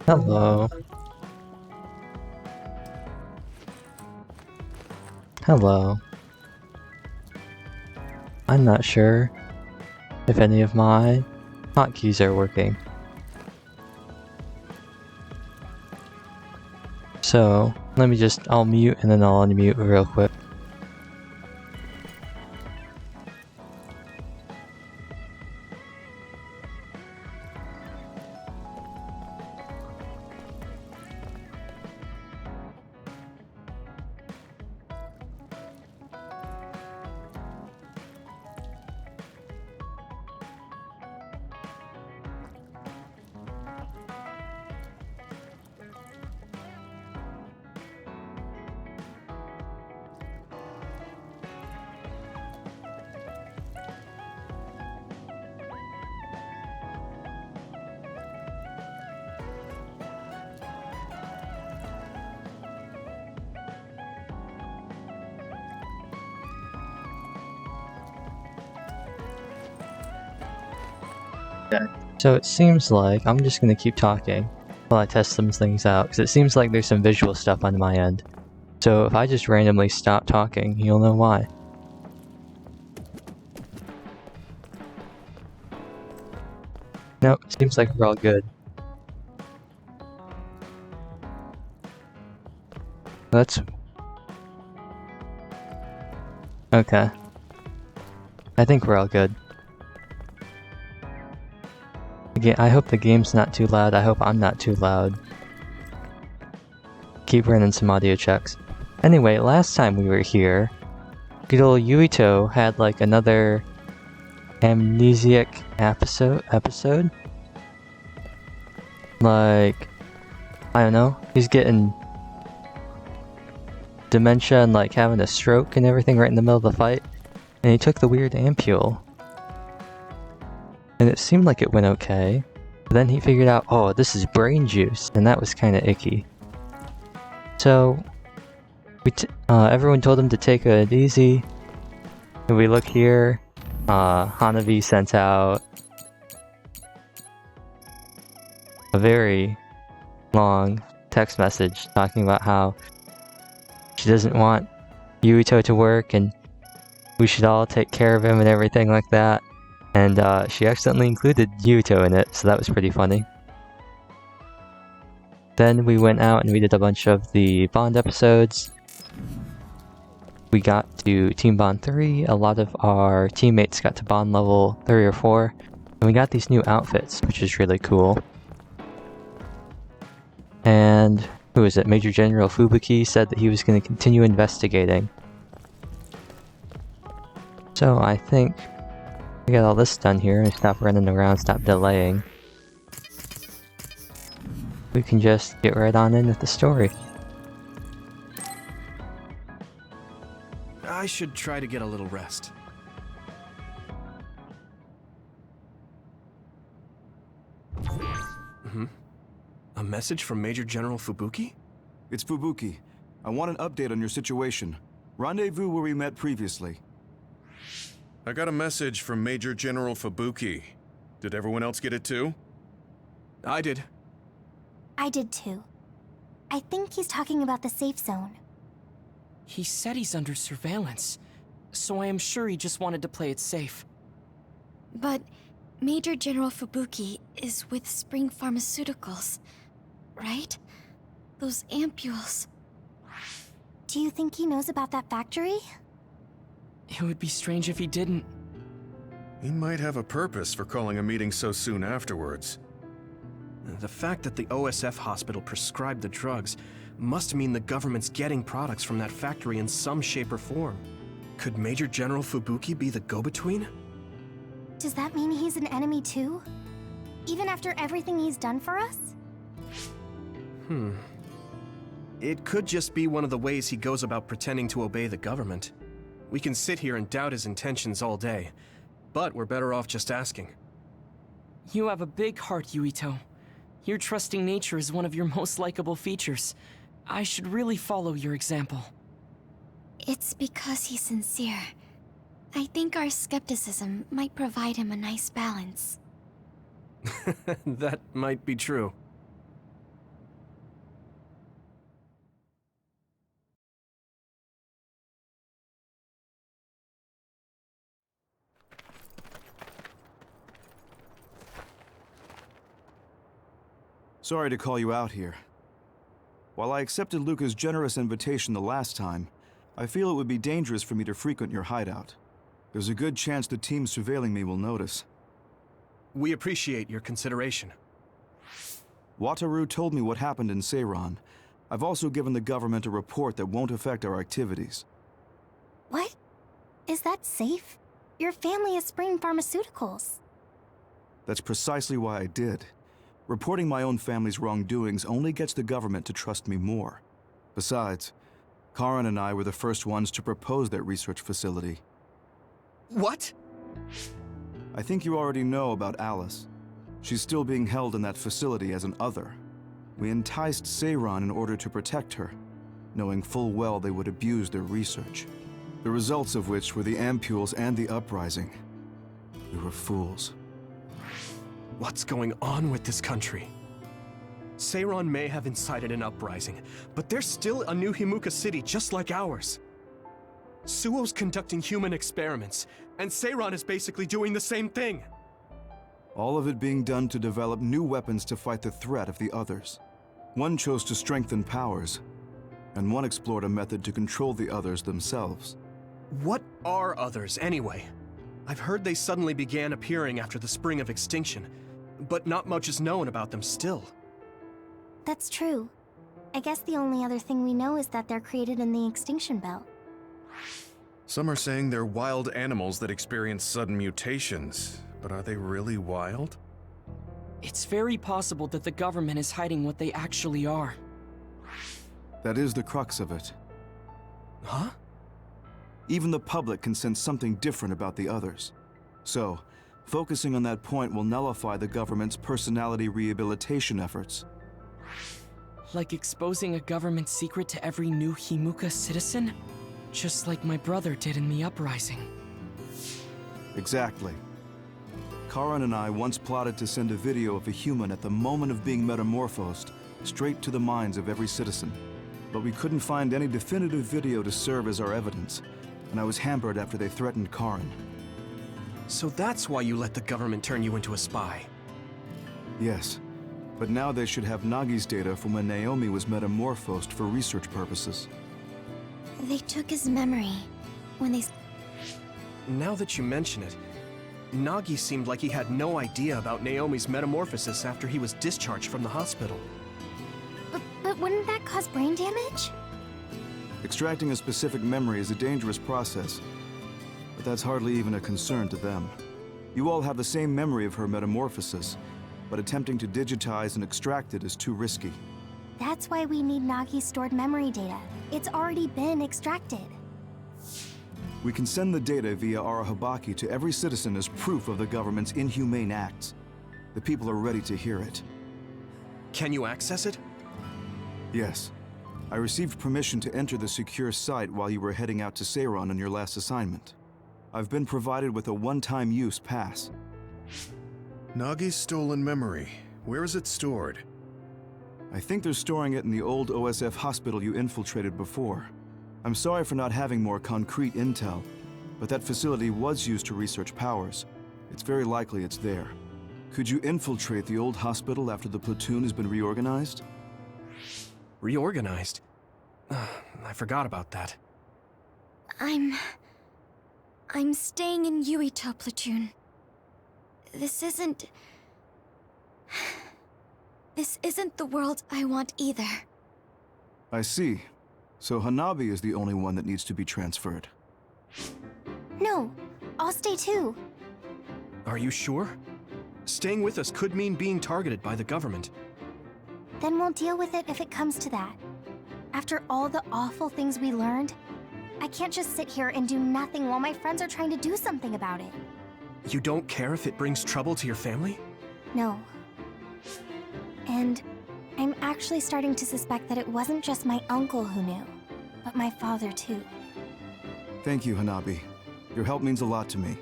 Hello. Hello. I'm not sure if any of my hotkeys are working. So, I'll mute and then I'll unmute real quick. So it seems like I'm just gonna keep talking while I test some things out, because it seems like there's some visual stuff on my end. So if I just randomly stop talking, you'll know why. Nope, seems like we're all good. That's... okay. I think we're all good. Again, I hope the game's not too loud. I hope I'm not too loud. Keep running some audio checks. Anyway, last time we were here, good old Yuito had like another amnesiac episode? Like, I don't know, he's getting dementia and like having a stroke and everything right in the middle of the fight, and he took the weird ampule. And it seemed like it went okay, but then he figured out, oh, this is brain juice, and that was kinda icky. So, everyone told him to take it easy. And we look here, Hanabi sent out a very long text message talking about how she doesn't want Yuito to work and we should all take care of him and everything like that. And she accidentally included Yuito in it, so that was pretty funny. Then we went out and we did a bunch of the Bond episodes. We got to Team Bond 3, a lot of our teammates got to Bond level 3 or 4, and we got these new outfits, which is really cool. And, who is it? Major General Fubuki said that he was going to continue investigating. So I think we got all this done here and stop running around, stop delaying. We can just get right on in with the story. I should try to get a little rest. A message from Major General Fubuki? It's Fubuki. I want an update on your situation. Rendezvous where we met previously. I got a message from Major General Fubuki. Did everyone else get it too? I did. I did too. I think he's talking about the safe zone. He said he's under surveillance, so I am sure he just wanted to play it safe. But Major General Fubuki is with Spring Pharmaceuticals, right? Those ampules. Do you think he knows about that factory? It would be strange if he didn't. He might have a purpose for calling a meeting so soon afterwards. The fact that the OSF hospital prescribed the drugs must mean the government's getting products from that factory in some shape or form. Could Major General Fubuki be the go-between? Does that mean he's an enemy too? Even after everything he's done for us? It could just be one of the ways he goes about pretending to obey the government. We can sit here and doubt his intentions all day, but we're better off just asking. You have a big heart, Yuito. Your trusting nature is one of your most likable features. I should really follow your example. It's because he's sincere. I think our skepticism might provide him a nice balance. That might be true. Sorry to call you out here. While I accepted Luca's generous invitation the last time, I feel it would be dangerous for me to frequent your hideout. There's a good chance the team surveilling me will notice. We appreciate your consideration. Wataru told me what happened in Seiran. I've also given the government a report that won't affect our activities. What? Is that safe? Your family is Spring Pharmaceuticals. That's precisely why I did. Reporting my own family's wrongdoings only gets the government to trust me more. Besides, Karin and I were the first ones to propose that research facility. What? I think you already know about Alice. She's still being held in that facility as an other. We enticed Seiran in order to protect her, knowing full well they would abuse their research. The results of which were the ampules and the uprising. We were fools. What's going on with this country? Seiran may have incited an uprising, but there's still a new Himuka city just like ours. Suo's conducting human experiments, and Seiran is basically doing the same thing. All of it being done to develop new weapons to fight the threat of the others. One chose to strengthen powers, and one explored a method to control the others themselves. What are others, anyway? I've heard they suddenly began appearing after the Spring of Extinction, but not much is known about them still. That's true. I guess the only other thing we know is that they're created in the extinction belt. Some are saying they're wild animals that experience sudden mutations, but are they really wild? It's very possible that the government is hiding what they actually are. That is the crux of it. Huh? Even the public can sense something different about the others. So, focusing on that point will nullify the government's personality rehabilitation efforts. Like exposing a government secret to every new Himuka citizen? Just like my brother did in the uprising. Exactly. Karin and I once plotted to send a video of a human at the moment of being metamorphosed straight to the minds of every citizen. But we couldn't find any definitive video to serve as our evidence, and I was hampered after they threatened Karin. So that's why you let the government turn you into a spy. Yes, but now they should have Nagi's data from when Naomi was metamorphosed for research purposes. They took his memory when they... Now that you mention it, Nagi seemed like he had no idea about Naomi's metamorphosis after he was discharged from the hospital. But wouldn't that cause brain damage? Extracting a specific memory is a dangerous process, but that's hardly even a concern to them. You all have the same memory of her metamorphosis, but attempting to digitize and extract it is too risky. That's why we need Nagi's stored memory data. It's already been extracted. We can send the data via Arahabaki to every citizen as proof of the government's inhumane acts. The people are ready to hear it. Can you access it? Yes. I received permission to enter the secure site while you were heading out to Seiran on your last assignment. I've been provided with a one-time use pass. Nagi's stolen memory. Where is it stored? I think they're storing it in the old OSF hospital you infiltrated before. I'm sorry for not having more concrete intel, but that facility was used to research powers. It's very likely it's there. Could you infiltrate the old hospital after the platoon has been reorganized? Reorganized? I forgot about that. I'm staying in Yuito platoon. This isn't the world I want either. I see. So Hanabi is the only one that needs to be transferred. No, I'll stay too. Are you sure? Staying with us could mean being targeted by the government. Then we'll deal with it if it comes to that. After all the awful things we learned, I can't just sit here and do nothing while my friends are trying to do something about it. You don't care if it brings trouble to your family? No. And I'm actually starting to suspect that it wasn't just my uncle who knew, but my father too. Thank you, Hanabi. Your help means a lot to me.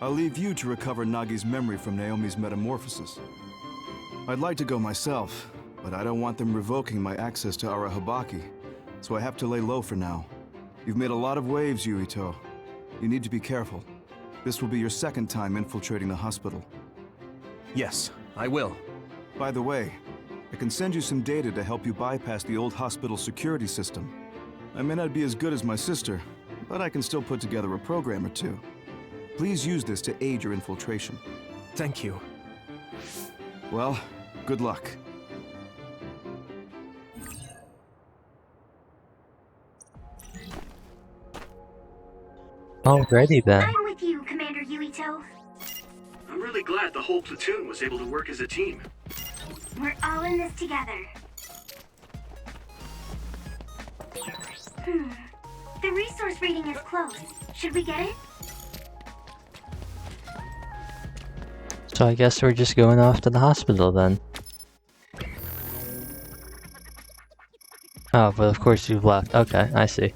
I'll leave you to recover Nagi's memory from Naomi's metamorphosis. I'd like to go myself, but I don't want them revoking my access to Arahabaki, so I have to lay low for now. You've made a lot of waves, Yuito. You need to be careful. This will be your second time infiltrating the hospital. Yes, I will. By the way, I can send you some data to help you bypass the old hospital security system. I may not be as good as my sister, but I can still put together a program or two. Please use this to aid your infiltration. Thank you. Well, good luck. Alrighty then. I'm with you, Commander Yuito. I'm really glad the whole platoon was able to work as a team. We're all in this together. The resource reading is close. Should we get it? So I guess we're just going off to the hospital then. Oh, but of course you've left. Okay, I see.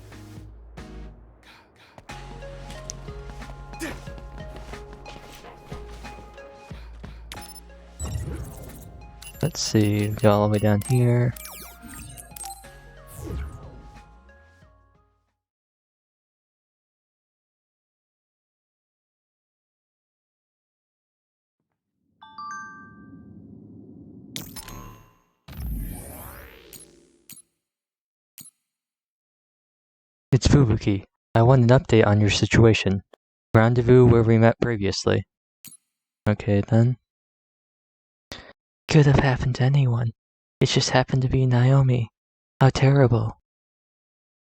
Let's see, go all the way down here. It's Fubuki. I want an update on your situation. Rendezvous where we met previously. Okay then. Could have happened to anyone. It just happened to be Naomi. How terrible.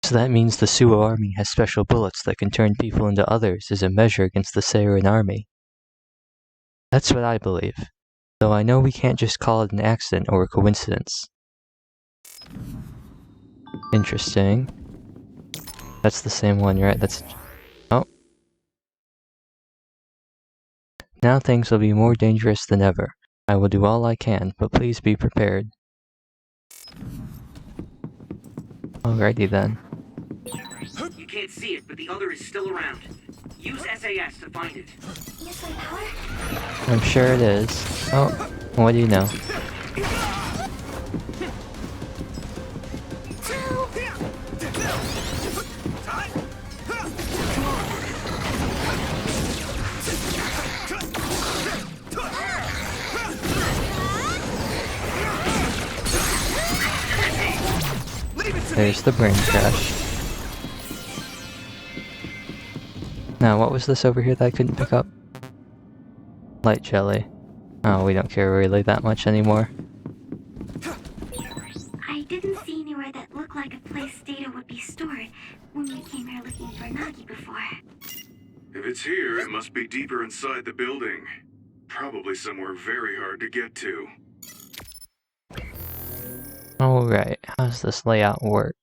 So that means the Suo army has special bullets that can turn people into others as a measure against the Seirin army. That's what I believe. Though I know we can't just call it an accident or a coincidence. Interesting. That's the same one, right? That's... Oh. Now things will be more dangerous than ever. I will do all I can, but please be prepared. Alrighty then. You can't see it, but the other is still around. Use SAS to find it. Use my power? I'm sure it is. Oh, what do you know? There's the brain crash. Now, what was this over here that I couldn't pick up? Light jelly. Oh, we don't care really that much anymore. I didn't see anywhere that looked like a place data would be stored when we came here looking for Nagi before. If it's here, it must be deeper inside the building. Probably somewhere very hard to get to. Alright, how does this layout work?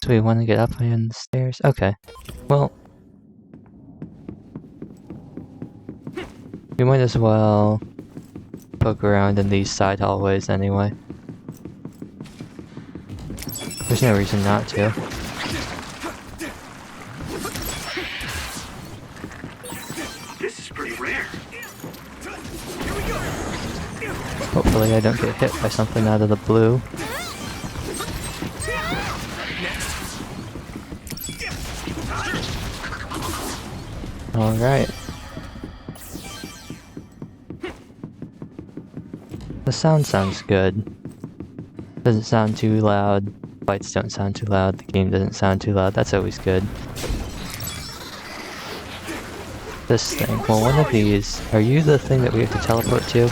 So we want to get up on the stairs? Okay. Well... we might as well poke around in these side hallways anyway. There's no reason not to. This is pretty rare. Hopefully I don't get hit by something out of the blue. Alright. The sound sounds good. Doesn't sound too loud. Fights don't sound too loud. The game doesn't sound too loud. That's always good. This thing. Well, one of these... Are you the thing that we have to teleport to?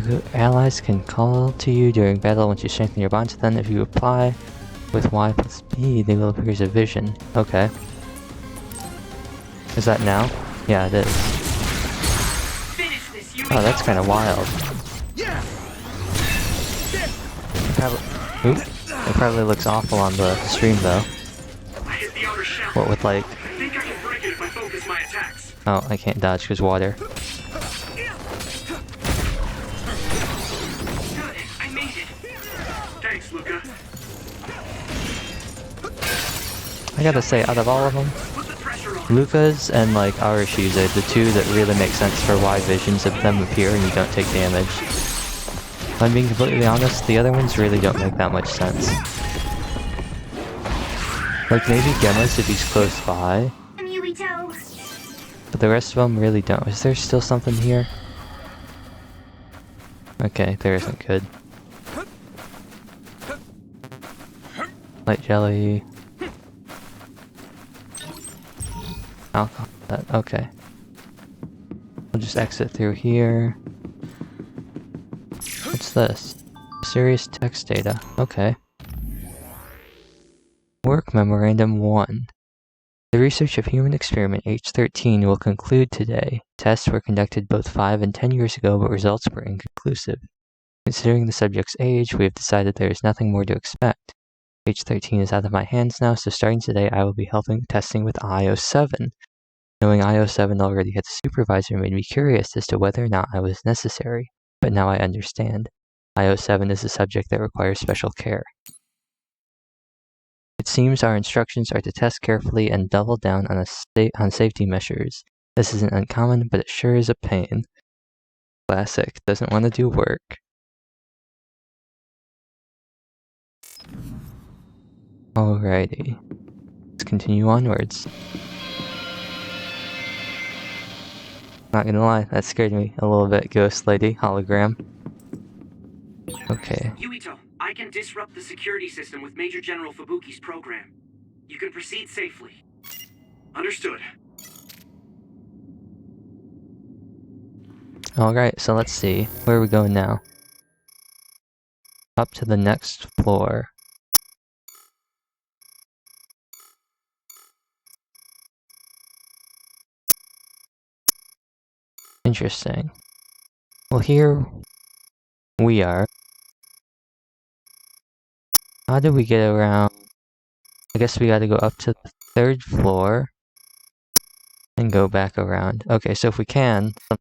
Your allies can call to you during battle once you strengthen your bonds. Then if you apply with Y plus B, they will appear as a vision. Okay. Is that now? Yeah, it is. Oh, that's kind of wild. It probably looks awful on the stream though. What with like... Oh, I can't dodge because water. I made it. Thanks, Luca. I gotta say, out of all of them, Luca's and like Arashi's are the two that really make sense for why visions of them appear and you don't take damage. If I'm being completely honest, the other ones really don't make that much sense. Like maybe Gemma's if he's close by. but the rest of them really don't. Is there still something here? Okay, there isn't. Good. Light jelly. Alcohol. Okay. We'll just exit through here. What's this? Serious text data. Okay. Work Memorandum 1. The research of human experiment H13 will conclude today. Tests were conducted both 5 and 10 years ago, but results were inconclusive. Considering the subject's age, we have decided there is nothing more to expect. H13 is out of my hands now, so starting today I will be helping testing with IO7. Knowing IO7 already had a supervisor made me curious as to whether or not I was necessary, but now I understand. IO7 is a subject that requires special care. It seems our instructions are to test carefully and double down on safety measures. This isn't uncommon, but it sure is a pain. Classic. Doesn't want to do work. Alrighty. Let's continue onwards. Not gonna lie, that scared me a little bit, Ghost Lady, hologram. Okay. Yuito, I can disrupt the security system with Major General Fubuki's program. You can proceed safely. Understood. Alright, so let's see. Where are we going now? Up to the next floor. Interesting. Well, here we are. How did we get around? I guess we gotta go up to the 3rd floor and go back around. Okay, so if we can, I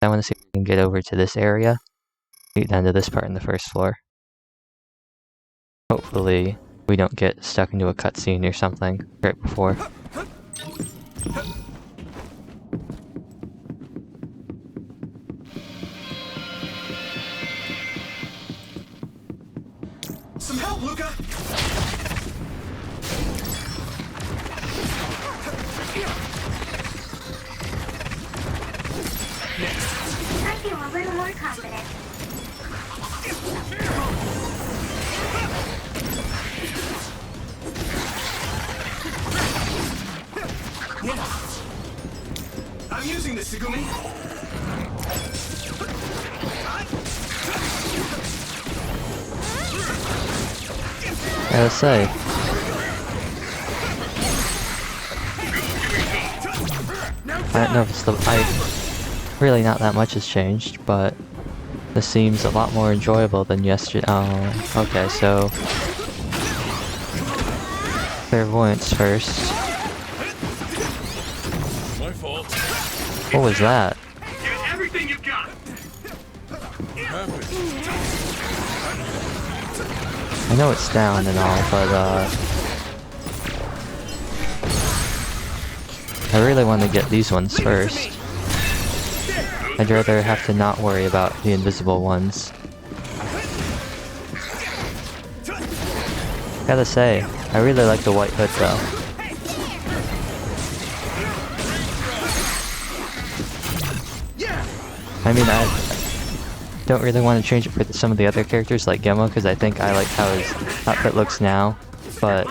want to see if we can get over to this area. Get down to this part in the 1st floor. Hopefully, we don't get stuck into a cutscene or something right before. Some help, Luca! I feel a little more confident. I'm using this, Segumi! I gotta say, I don't know if it's really not that much has changed, but this seems a lot more enjoyable than yesterday. Oh, okay, so clairvoyance first. My fault. What was that? Give everything you've got! I know it's down and all, but I really want to get these ones first. I'd rather have to not worry about the invisible ones. Gotta say, I really like the white hood though. I mean, I don't really want to change it for some of the other characters like Gemma, because I think I like how his outfit looks now, but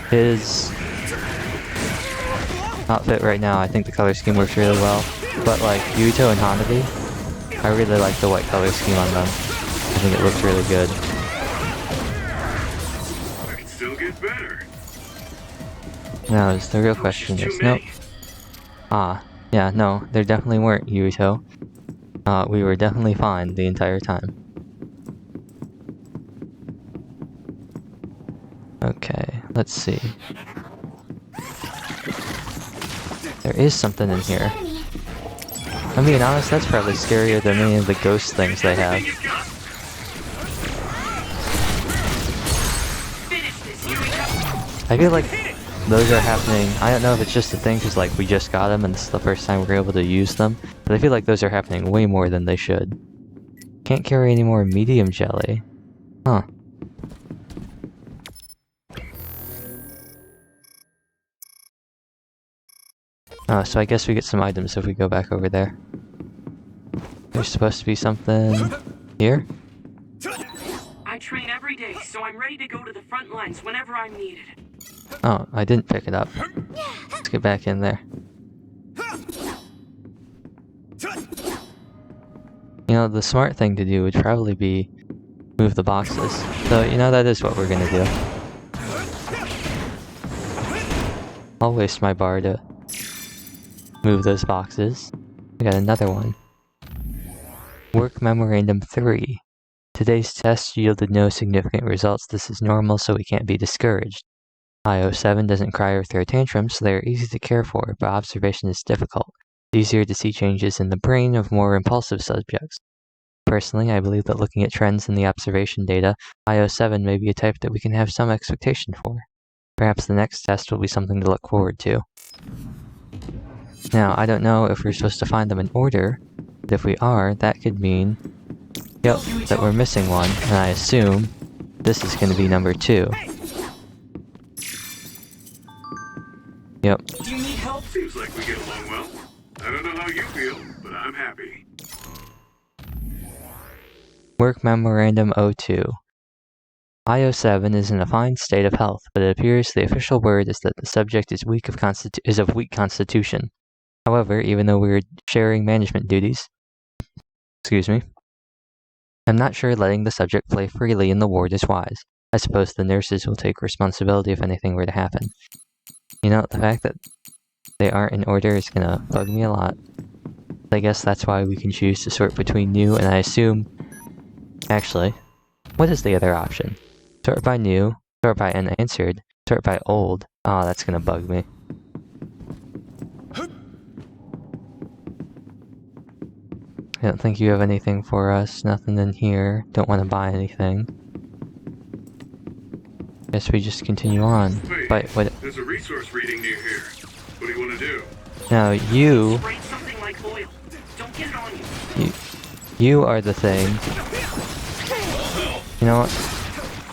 his outfit right now, I think the color scheme works really well. But like Yuito and Hanabi, I really like the white color scheme on them. I think it looks really good. I can still get better. Now, the real question is, nope. Ah, yeah, no, there definitely weren't, Yuito. We were definitely fine the entire time. Okay, let's see. There is something in here. I'm being honest, that's probably scarier than any of the ghost things they have. I feel like those are happening. I don't know if it's just a thing because like we just got them and this is the first time we're able to use them, but I feel like those are happening way more than they should. Can't carry any more medium jelly. Huh. Oh, so I guess we get some items if we go back over there. There's supposed to be something here? I train every day, so I'm ready to go to the front lines whenever I'm needed. Oh, I didn't pick it up. Let's get back in there. You know, the smart thing to do would probably be move the boxes. So, you know, that is what we're gonna do. I'll waste my bar to move those boxes. We got another one. Work Memorandum 3. Today's test yielded no significant results. This is normal, so we can't be discouraged. IO7 doesn't cry or throw tantrums, so they are easy to care for, but observation is difficult. It's easier to see changes in the brain of more impulsive subjects. Personally, I believe that looking at trends in the observation data, IO7 may be a type that we can have some expectation for. Perhaps the next test will be something to look forward to. Now, I don't know if we're supposed to find them in order, but if we are, that could mean, yep, that we're missing one, and I assume this is going to be number 2. Yep. Do you need help? Seems like we get along well. I don't know how you feel, but I'm happy. Work Memorandum 02. IO7 is in a fine state of health, but it appears the official word is that the subject is of weak constitution. However, even though we're sharing management duties, I'm not sure letting the subject play freely in the ward is wise. I suppose the nurses will take responsibility if anything were to happen. You know, the fact that they aren't in order is gonna bug me a lot. I guess that's why we can choose to sort between new and I assume... Actually, what is the other option? Sort by new, sort by unanswered, sort by old. Oh, that's gonna bug me. I don't think you have anything for us. Nothing in here. Don't want to buy anything. Guess we just continue on. Wait, But what? there's a resource reading near here. What do you want to do? Now you Spray something like oil. Don't get it on you. you are the thing. You know what?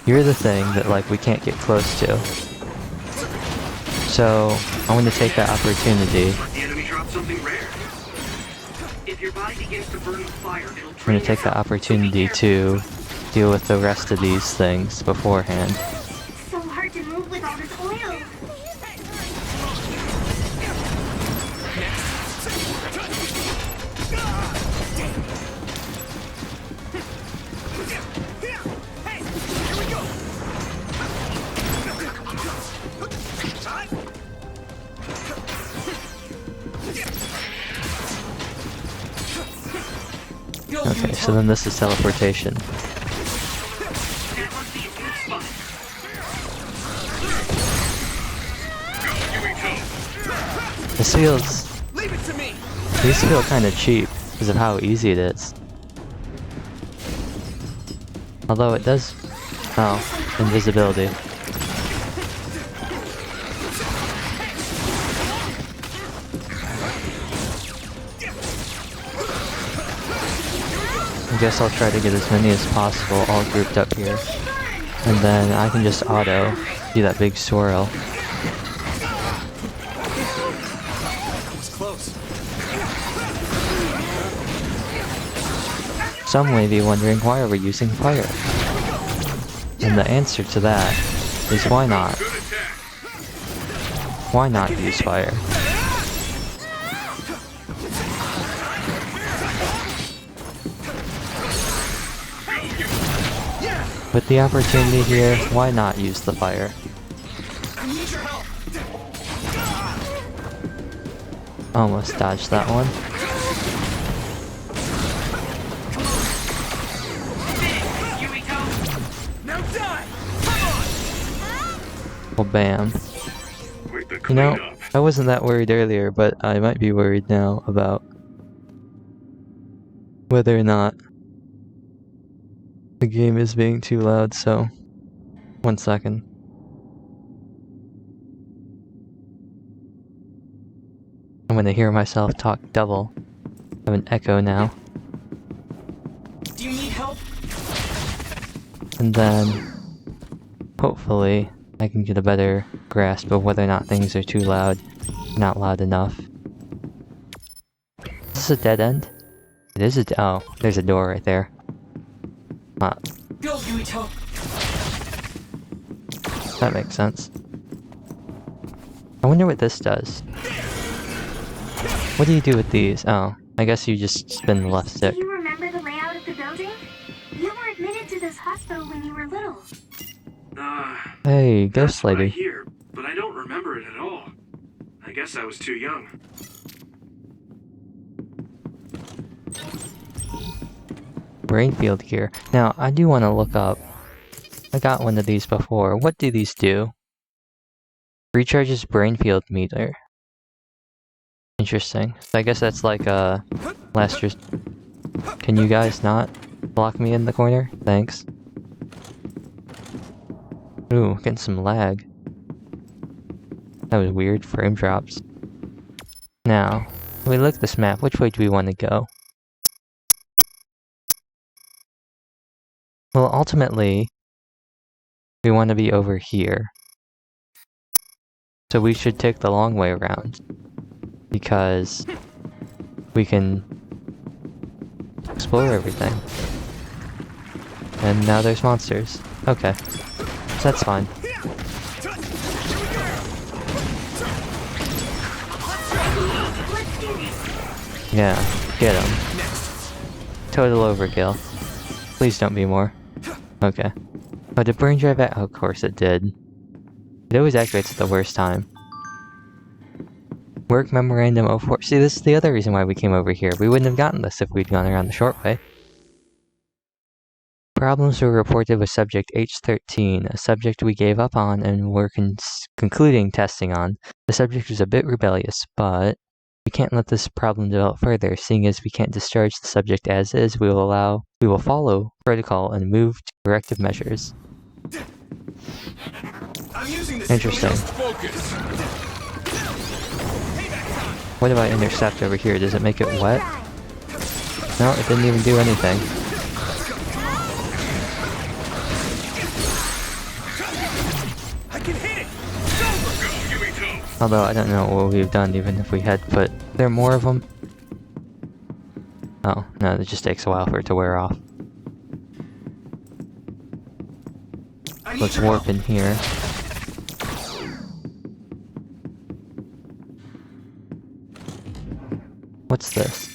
You're the thing that like we can't get close to. So I'm gonna take that opportunity. The enemy dropped something rare. If your body begins to burn with fire, it'll I'm gonna take the opportunity to deal with the rest of these things beforehand. It's so hard to move with all this oil. Okay, so then this is teleportation. That must be a good spot. This feels... These feel kind of cheap because of how easy it is. Although it does... Oh, invisibility. I guess I'll try to get as many as possible all grouped up here. And then I can just auto do that big swirl. Some may be wondering, why are we using fire? And the answer to that is why not? Why not use fire? With the opportunity here, why not use the fire? Almost dodged that one. Well, bam. You know, I wasn't that worried earlier, but I might be worried now about whether or not the game is being too loud, so 1 second. I'm gonna hear myself talk double. I have an echo now. Do you need help? And then, hopefully, I can get a better grasp of whether or not things are too loud, not loud enough. this a dead end? It is a oh, there's a door right there. Go, Yuito! That makes sense. I wonder what this does. What do you do with these? Oh, I guess you just spin the left stick. Do you remember the layout of the building? You were admitted to this hospital when you were little. Hey, ghost That's what I lady. hear, but I don't remember it at all. I guess I was too young. Brainfield gear. Now, I do want to look up. I got one of these before. What do these do? Recharges Brainfield meter. Interesting. So I guess that's like last year's. Can you guys not block me in the corner? Thanks. Ooh, getting some lag. That was weird. Frame drops. Now, when we look at this map, which way do we want to go? Well, ultimately, we want to be over here. So we should take the long way around. Because we can explore everything. And now there's monsters. Okay. So that's fine. Yeah, get him. Total overkill. Please don't be more. Okay. Oh, did brain drive out? Oh, of course it did. It always activates at the worst time. Work Memorandum 04. See, this is the other reason why we came over here. We wouldn't have gotten this if we'd gone around the short way. Problems were reported with subject H13, a subject we gave up on and were concluding testing on. The subject was a bit rebellious, but we can't let this problem develop further. Seeing as we can't discharge the subject as is, we will follow protocol and move to corrective measures. Interesting. What do I intercept over here? Does it make it wet? No, it didn't even do anything. Although I don't know what we've done even if we had put... There are more of them? Oh, no, it just takes a while for it to wear off. Let's warp in here. What's this?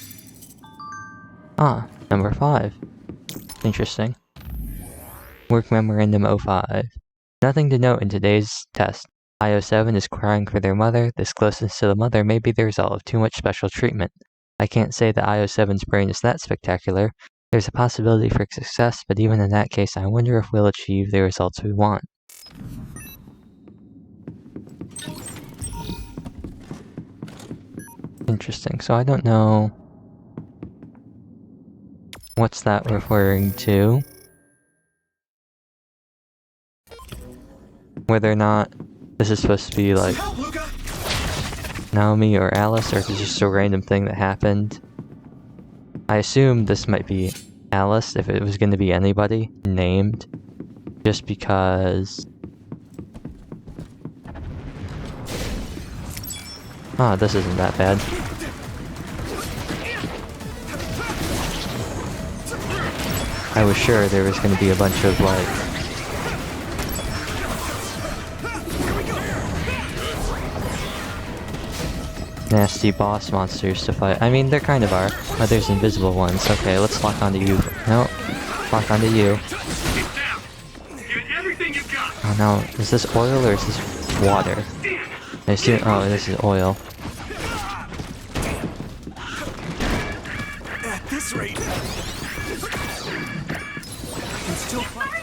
Ah, number 5. Interesting. Work Memorandum 05. Nothing to note in today's test. IO7 is crying for their mother. This closeness to the mother may be the result of too much special treatment. I can't say that IO7's brain is that spectacular. There's a possibility for success, but even in that case, I wonder if we'll achieve the results we want. Interesting. So I don't know... What's that referring to? Whether or not this is supposed to be like Naomi or Alice, or if it's just a random thing that happened. I assume this might be Alice if it was going to be anybody named, just because... Ah, this isn't that bad. I was sure there was going to be a bunch of like... nasty boss monsters to fight. I mean, there kind of are. Oh, there's invisible ones. Okay, let's lock onto you. No, lock onto you. Oh no, is this oil or is this water? I assume, oh, this is oil. At this rate, I can still fight.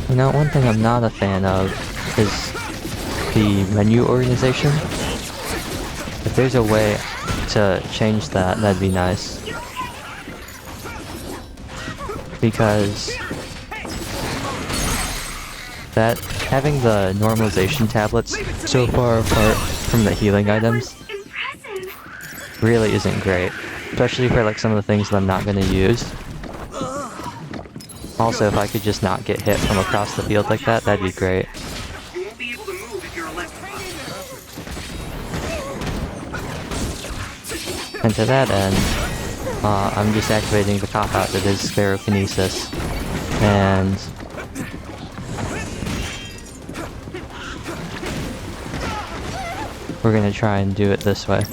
You know, one thing I'm not a fan of is the menu organization. If there's a way to change that, that'd be nice. Because that having the normalization tablets so far apart from the healing items really isn't great. Especially for like some of the things that I'm not going to use. Also, if I could just not get hit from across the field like that, that'd be great. You won't be able to move if you're electrified. And to that end, I'm just activating the cop-out that is sclerokinesis. And we're gonna try and do it this way.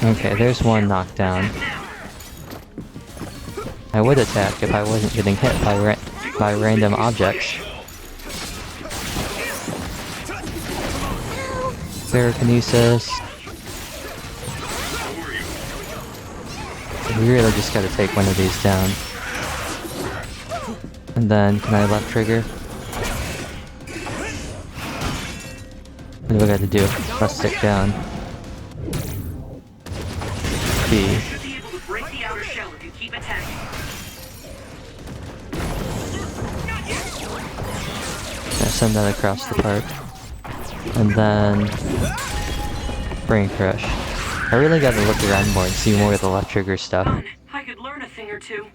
Okay, there's one knockdown. I would attack if I wasn't getting hit by random objects. Pyrokinesis. We really just gotta take one of these down. And then, can I left trigger? What do I gotta do? Press stick down. B. Should be able to break the outer shell if you keep attacking. Send that across the park. And then brain crush. I really gotta look around more and see more of the left trigger stuff. I could learn a thing or two.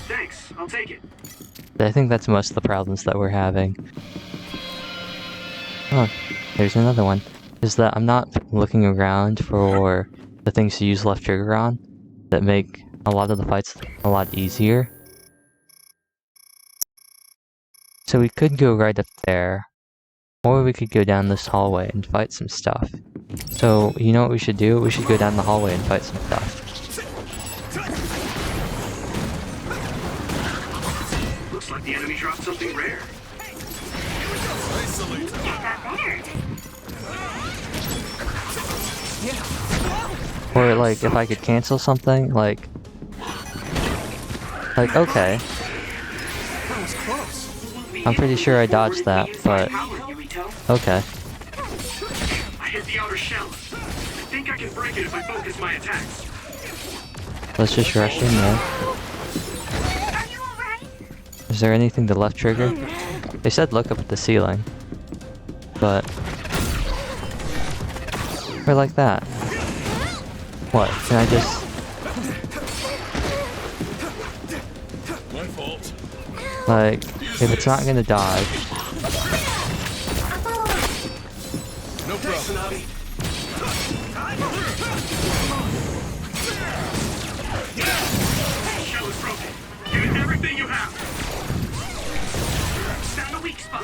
Thanks, I'll take it. But I think that's most of the problems that we're having. Oh, there's another one. Is that I'm not looking around for the things to use left trigger on that make a lot of the fights a lot easier. So we could go right up there, or we could go down this hallway and fight some stuff. So, you know what we should do? We should go down the hallway and fight some stuff. Looks like the enemy dropped something rare. Or like, if I could cancel something, like, okay. That was close. I'm pretty sure I dodged that, but okay. I hit the outer shell. I think I can break it if I focus my attacks. Let's just rush in there. Is there anything to left trigger? They said look up at the ceiling. But or like that. What? Can I just like, if it's not gonna dodge. No problem. Shell is broken. Give it everything you have. Found a weak spot.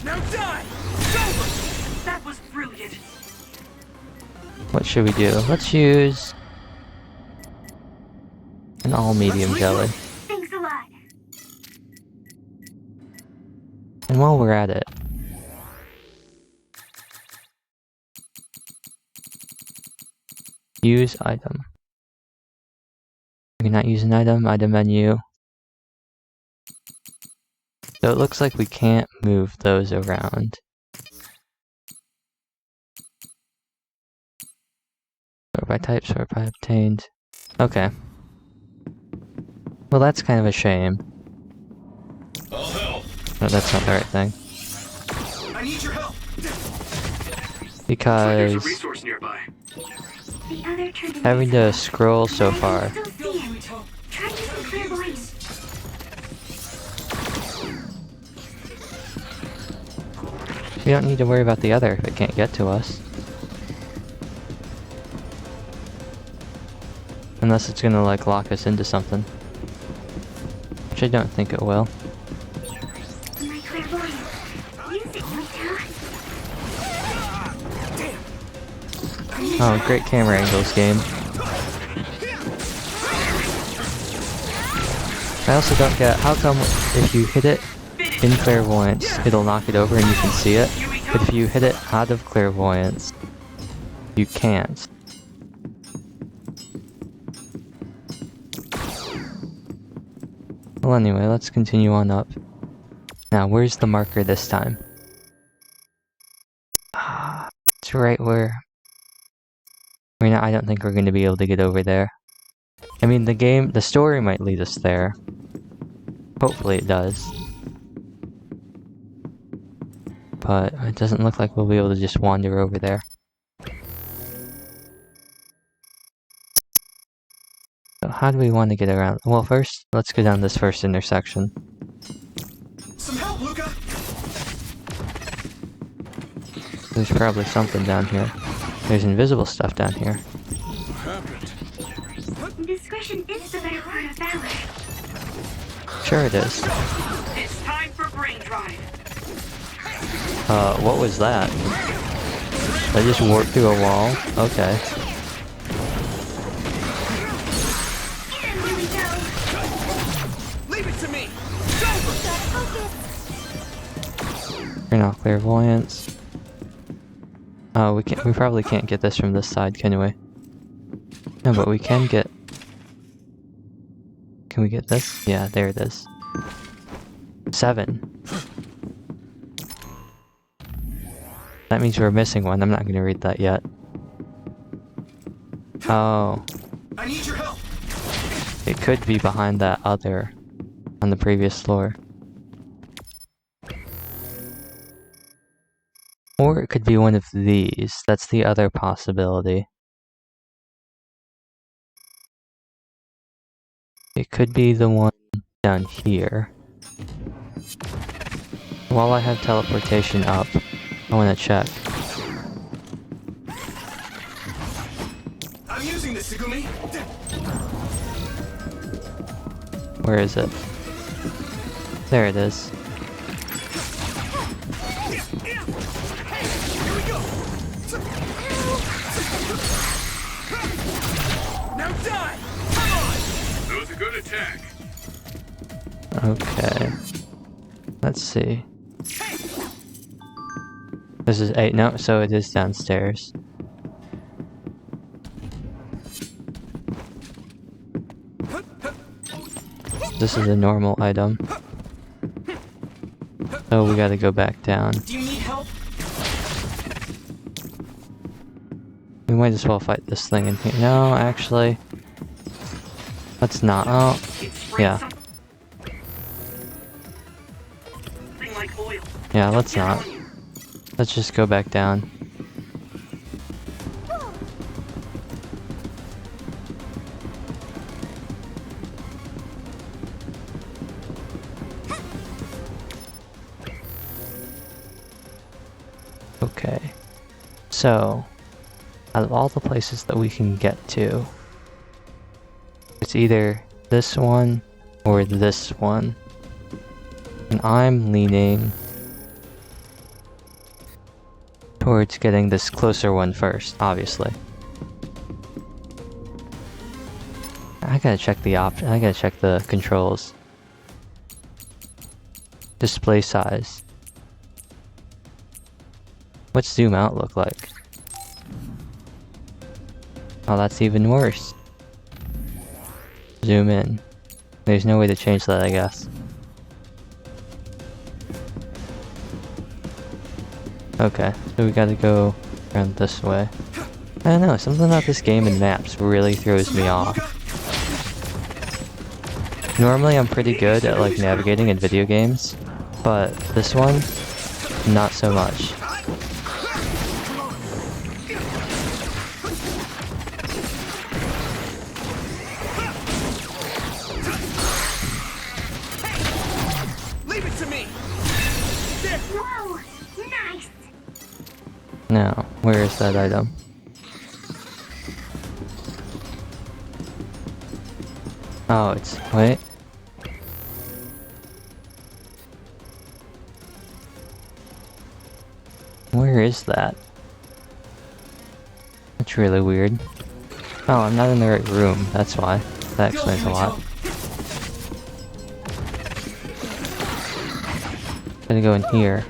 Now die! That was brilliant. What should we do? Let's use an all medium jelly. Thanks a lot. And while we're at it, use item. We cannot use an item menu. So it looks like we can't move those around. Sort by type, sort by obtained. Okay. Well, that's kind of a shame. No, that's not the right thing. I need your help. Because There's a resource nearby. The other turned into having to scroll so far. still see it. Try using clairvoyance. We don't need to worry about the other if it can't get to us. Unless it's gonna like lock us into something. Which I don't think it will. My clairvoyance. Use it, Yuito. Oh, great camera angles, game. I also don't get, how come if you hit it in clairvoyance, it'll knock it over and you can see it, but if you hit it out of clairvoyance, you can't. Well, anyway, let's continue on up. Now, where's the marker this time? Ah, it's right where... I mean, I don't think we're going to be able to get over there. I mean, the story might lead us there. Hopefully it does. but it doesn't look like we'll be able to just wander over there. So how do we want to get around? Well, first, let's go down this first intersection. Some help, Luca! There's probably something down here. There's invisible stuff down here. What happened? Discretion is the better part of valor. Sure it is. It's time for brain drive. What was that? Did I just warp through a wall? Okay. Leave it to me! Turn off clairvoyance. Oh, we probably can't get this from this side, can we? No, but we can get... Can we get this? Yeah, there it is. 7. That means we're missing one. I'm not going to read that yet. Oh. I need your help! It could be behind that other on the previous floor. Or it could be one of these. That's the other possibility. It could be the one down here. While I have teleportation up, I want to check. I'm using this, Segumi! Where is it? There it is. Here we go! Now die! Come on! That was a good attack. Okay. Let's see. This is 8. No, so it is downstairs. This is a normal item. So we gotta go back down. Do you need help? We might as well fight this thing in here. No, actually. Let's not. Oh, yeah. Something like oil. Yeah, let's not. Let's just go back down. Okay. So, out of all the places that we can get to, it's either this one or this one. And I'm leaning towards getting this closer one first, obviously. I gotta check the option. I gotta check the controls. Display size. What's zoom out look like? Oh, that's even worse. Zoom in. There's no way to change that, I guess. Okay, so we gotta go around this way. I don't know, something about this game and maps really throws me off. Normally I'm pretty good at like navigating in video games, but this one, not so much. Leave it to me! Whoa! Nice! Now, where is that item? Oh, it's... wait. Where is that? That's really weird. Oh, I'm not in the right room, that's why. That explains a lot. Gonna go in here.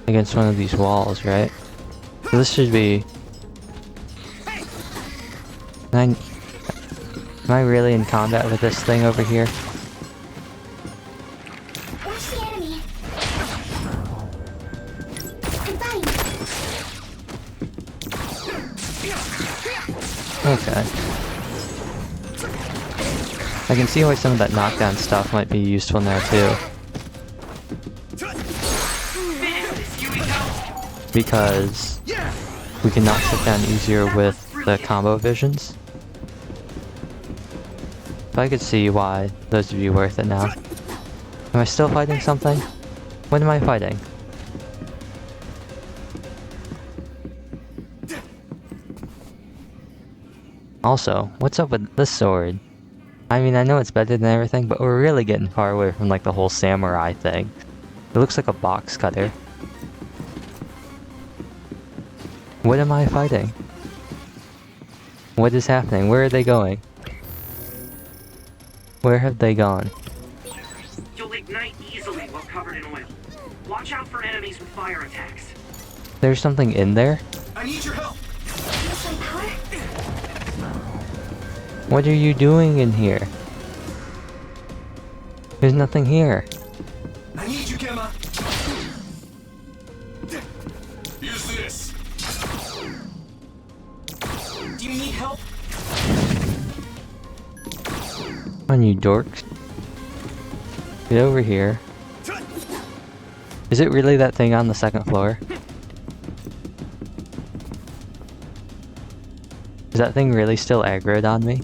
Against one of these walls, right? So this should be... Am I really in combat with this thing over here? Watch the enemy. I'm fine. Okay. I can see why some of that knockdown stuff might be useful now too. because we can knock shit down easier with the combo visions. But I could see why those would be worth it now. Am I still fighting something? What am I fighting? Also, what's up with this sword? I mean, I know it's better than everything, but we're really getting far away from like the whole samurai thing. It looks like a box cutter. What am I fighting? What is happening? Where are they going? Where have they gone? You'll ignite easily while covered in oil. Watch out for enemies with fire attacks. There's something in there? I need your help. What are you doing in here? There's nothing here. I need you, Gemma. Use this. Do you need help? Come on, you dorks. Get over here. Is it really that thing on the second floor? Is that thing really still aggroed on me?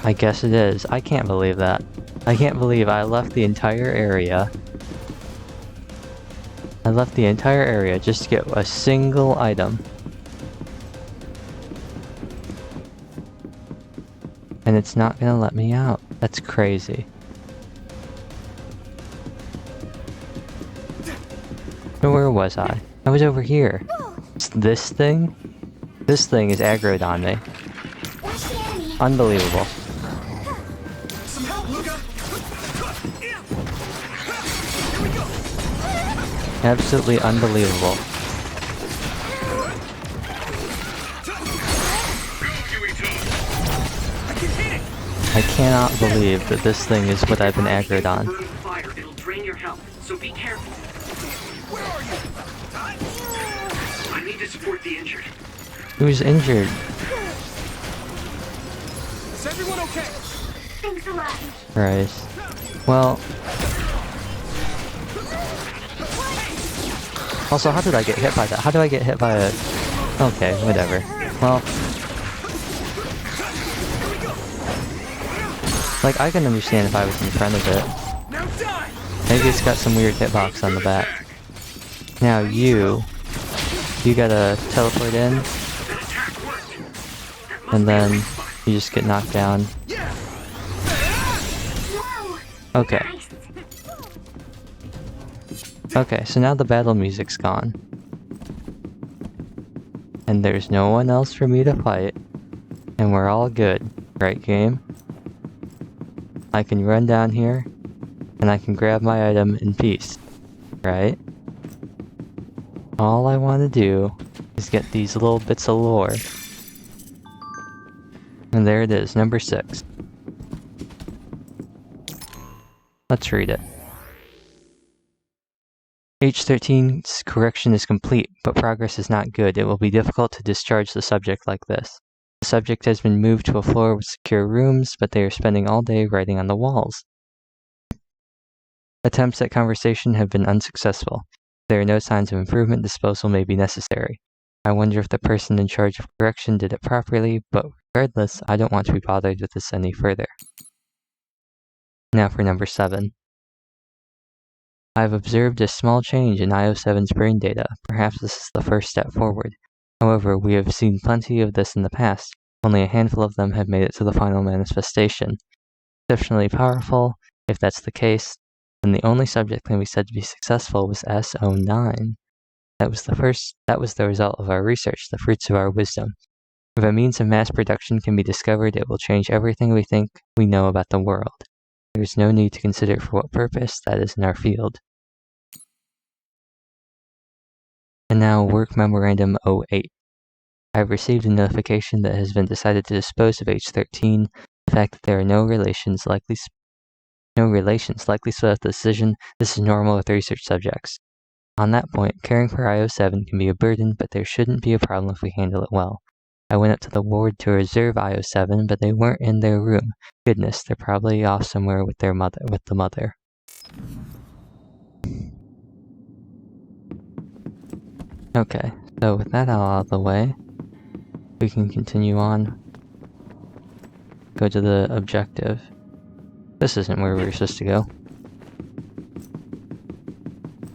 I guess it is. I can't believe that. I can't believe I left the entire area. I left the entire area just to get a single item. And it's not gonna let me out. That's crazy. So where was I? I was over here. It's this thing? This thing is aggroed on me. Unbelievable. Some help, Luca. Absolutely unbelievable. I cannot believe that this thing is what I've been aggroed on. Burn fire, it'll drain your health, so be careful. Where are you? I need to support the injured. Who's injured? Is everyone okay? Thanks a lot. Christ. Well... Also, how did I get hit by that? How do I get hit by a... Okay, whatever. Well... Like, I can understand if I was in front of it. Maybe it's got some weird hitbox on the back. Now you gotta teleport in, and then you just get knocked down. Okay. Okay, so now the battle music's gone. And there's no one else for me to fight, and we're all good, right game? I can run down here, and I can grab my item in peace, right? All I want to do is get these little bits of lore. And there it is, number 6. Let's read it. H13's correction is complete, but progress is not good. It will be difficult to discharge the subject like this. The subject has been moved to a floor with secure rooms, but they are spending all day writing on the walls. Attempts at conversation have been unsuccessful. If there are no signs of improvement, disposal may be necessary. I wonder if the person in charge of correction did it properly, but regardless, I don't want to be bothered with this any further. Now for number 7. I have observed a small change in IO7's brain data. Perhaps this is the first step forward. However, we have seen plenty of this in the past. Only a handful of them have made it to the final manifestation. Exceptionally powerful, if that's the case, then the only subject can be said to be successful was S09. That was the result of our research, the fruits of our wisdom. If a means of mass production can be discovered, it will change everything we think we know about the world. There is no need to consider for what purpose, that is in our field. And now, Work Memorandum 08. I have received a notification that it has been decided to dispose of H13. The fact that there are no relations likely so that the decision. This is normal with research subjects. On that point, caring for IO7 can be a burden, but there shouldn't be a problem if we handle it well. I went up to the ward to reserve IO7, but they weren't in their room. Goodness, they're probably off somewhere with the mother. Okay, so with that all out of the way, we can continue on. Go to the objective. This isn't where we were supposed to go.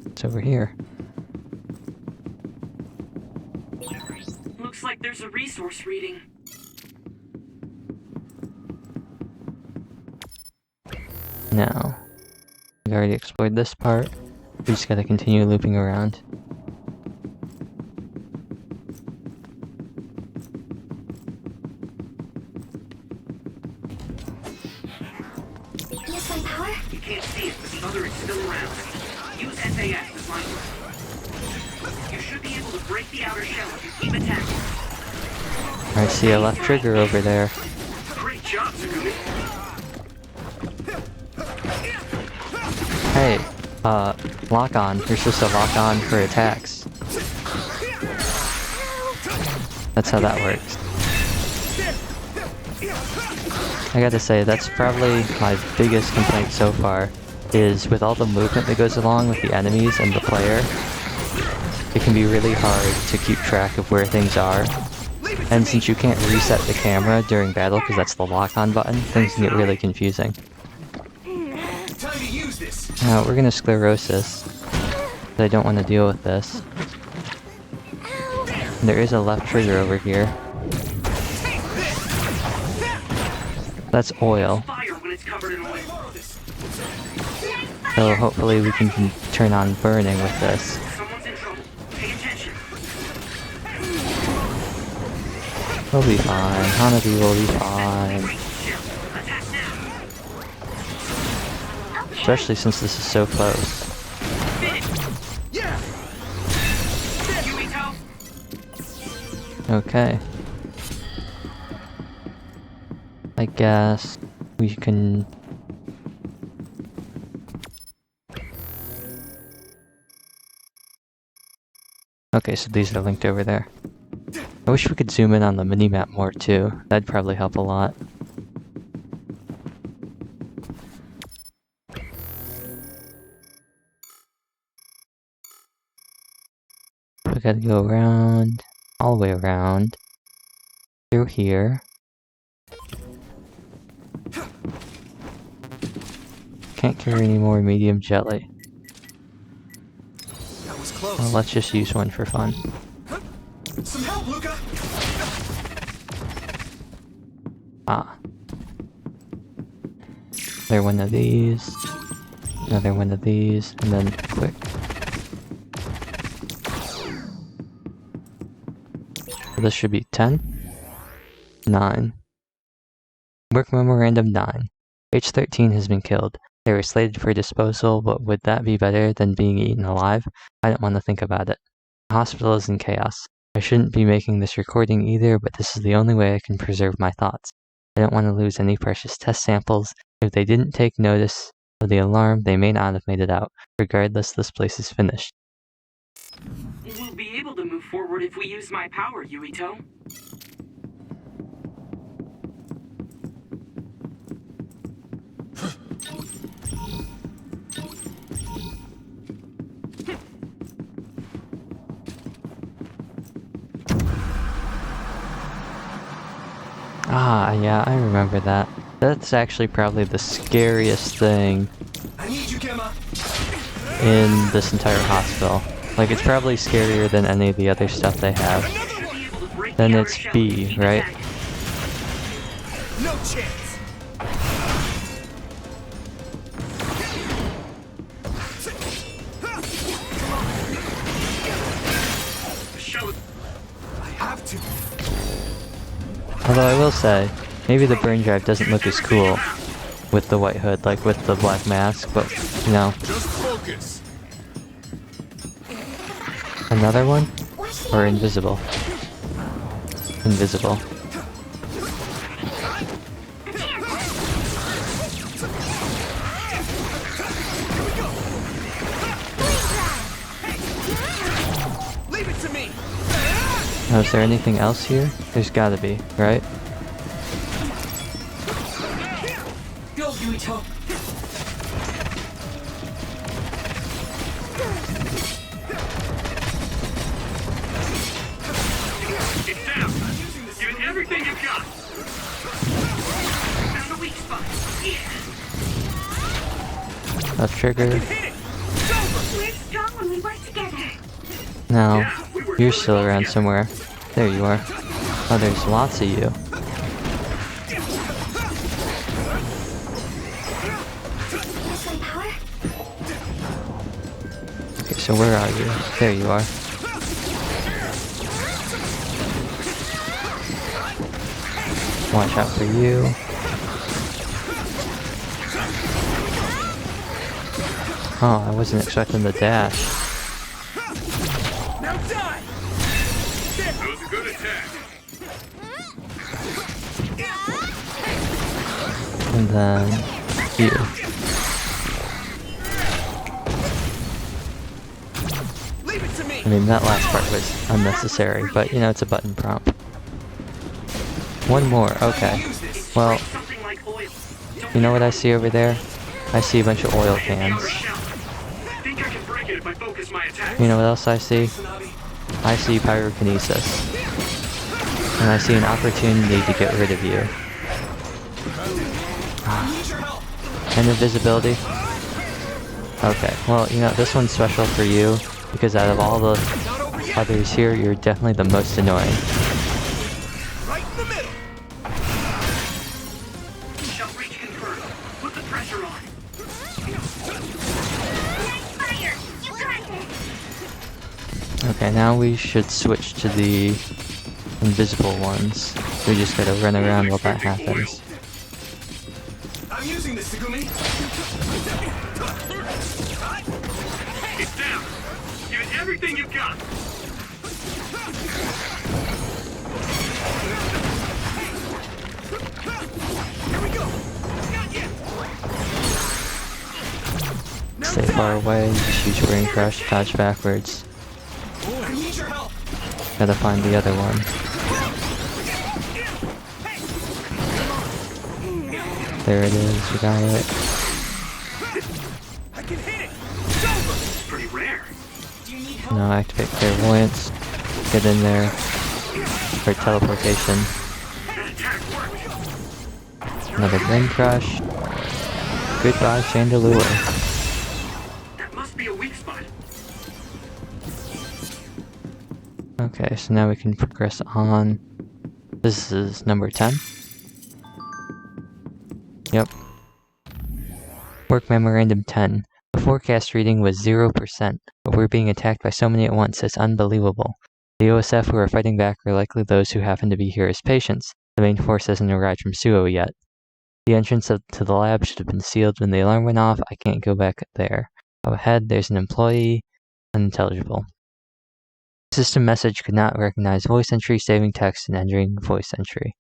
It's over here. Looks like there's a resource reading. Now, we've already explored this part. We just gotta continue looping around. Use my power? You can't see it, but the other is still around. Use SAS as line work. You should be able to break the outer shell if you keep attacking. I see a left trigger over there. Great job, Tsugumi. Hey, lock on. You're supposed to lock on for attacks. That's how that works. I gotta say, that's probably my biggest complaint so far, is with all the movement that goes along with the enemies and the player, it can be really hard to keep track of where things are. And since you can't reset the camera during battle because that's the lock-on button, things can get really confusing. Now, we're gonna sclerosis, but I don't want to deal with this. There is a left trigger over here. That's oil. So hopefully we can turn on burning with this. We'll be fine. Hanabi will be fine. Especially since this is so close. Okay. I guess we can... Okay, so these are linked over there. I wish we could zoom in on the minimap more too. That'd probably help a lot. We gotta go around, all the way around, through here. Can't carry any more medium jelly. That was close. Well, let's just use one for fun. Some help, Luca. Ah. Another one of these. Another one of these, and then quick. This should be 10. 9. Work Memorandum 9. H-13 has been killed. They were slated for disposal, but would that be better than being eaten alive? I don't want to think about it. The hospital is in chaos. I shouldn't be making this recording either, but this is the only way I can preserve my thoughts. I don't want to lose any precious test samples. If they didn't take notice of the alarm, they may not have made it out. Regardless, this place is finished. We'll be able to move forward if we use my power, Yuito. Ah, yeah, I remember that. That's actually probably the scariest thing in this entire hospital. Like, it's probably scarier than any of the other stuff they have. Then it's B, right? No chance. I have to. Although I will say, maybe the burn drive doesn't look as cool with the white hood, like with the black mask, but, you know. Just focus. Another one? Or invisible? Invisible. Leave it to me. Now, is there anything else here? There's gotta be, right? Go, Yuito. Left trigger. We're strong when we work together. Now, you're still around somewhere. There you are. Oh, there's lots of you. Here's some power. Okay, so where are you? There you are. Watch out for you. Oh, I wasn't expecting the dash. Now die! That was a good attack. And then you. Leave it to me! I mean, that last part was unnecessary, but you know, it's a button prompt. One more, okay. Well, Something like oil. you know what I see over there? I see a bunch of oil cans. Think I can break it if I focus my attack. You know what else I see? I see pyrokinesis. And I see an opportunity to get rid of you. And invisibility. Okay, well, you know, this one's special for you, because out of all the others here, you're definitely the most annoying. Right in the middle! Shell breach confirmed. Put the pressure on. Nice fire. You got this. Okay, now we should switch to the invisible ones. We just gotta run around while that happens. I'm using this, Segumi! It's down. Give it everything you've got. Here we go! Not yet! Stay far away, just use your brain crush, dodge backwards. I need your help! Gotta find the other one. There it is, we got it. I can hit it! It's over! It's pretty rare. Now activate clairvoyance. Get in there. For teleportation. That attack worked. Another brain crush. Goodbye, Chandelure. That must be a weak spot. Okay, so now we can progress on. This is number 10. Yep. Work Memorandum 10. The forecast reading was 0%, but we're being attacked by so many at once, it's unbelievable. The OSF who are fighting back are likely those who happen to be here as patients. The main force hasn't arrived from Suo yet. The entrance to the lab should have been sealed when the alarm went off. I can't go back there. Up ahead, there's an employee. Unintelligible. System message could not recognize voice entry, saving text, and entering voice entry.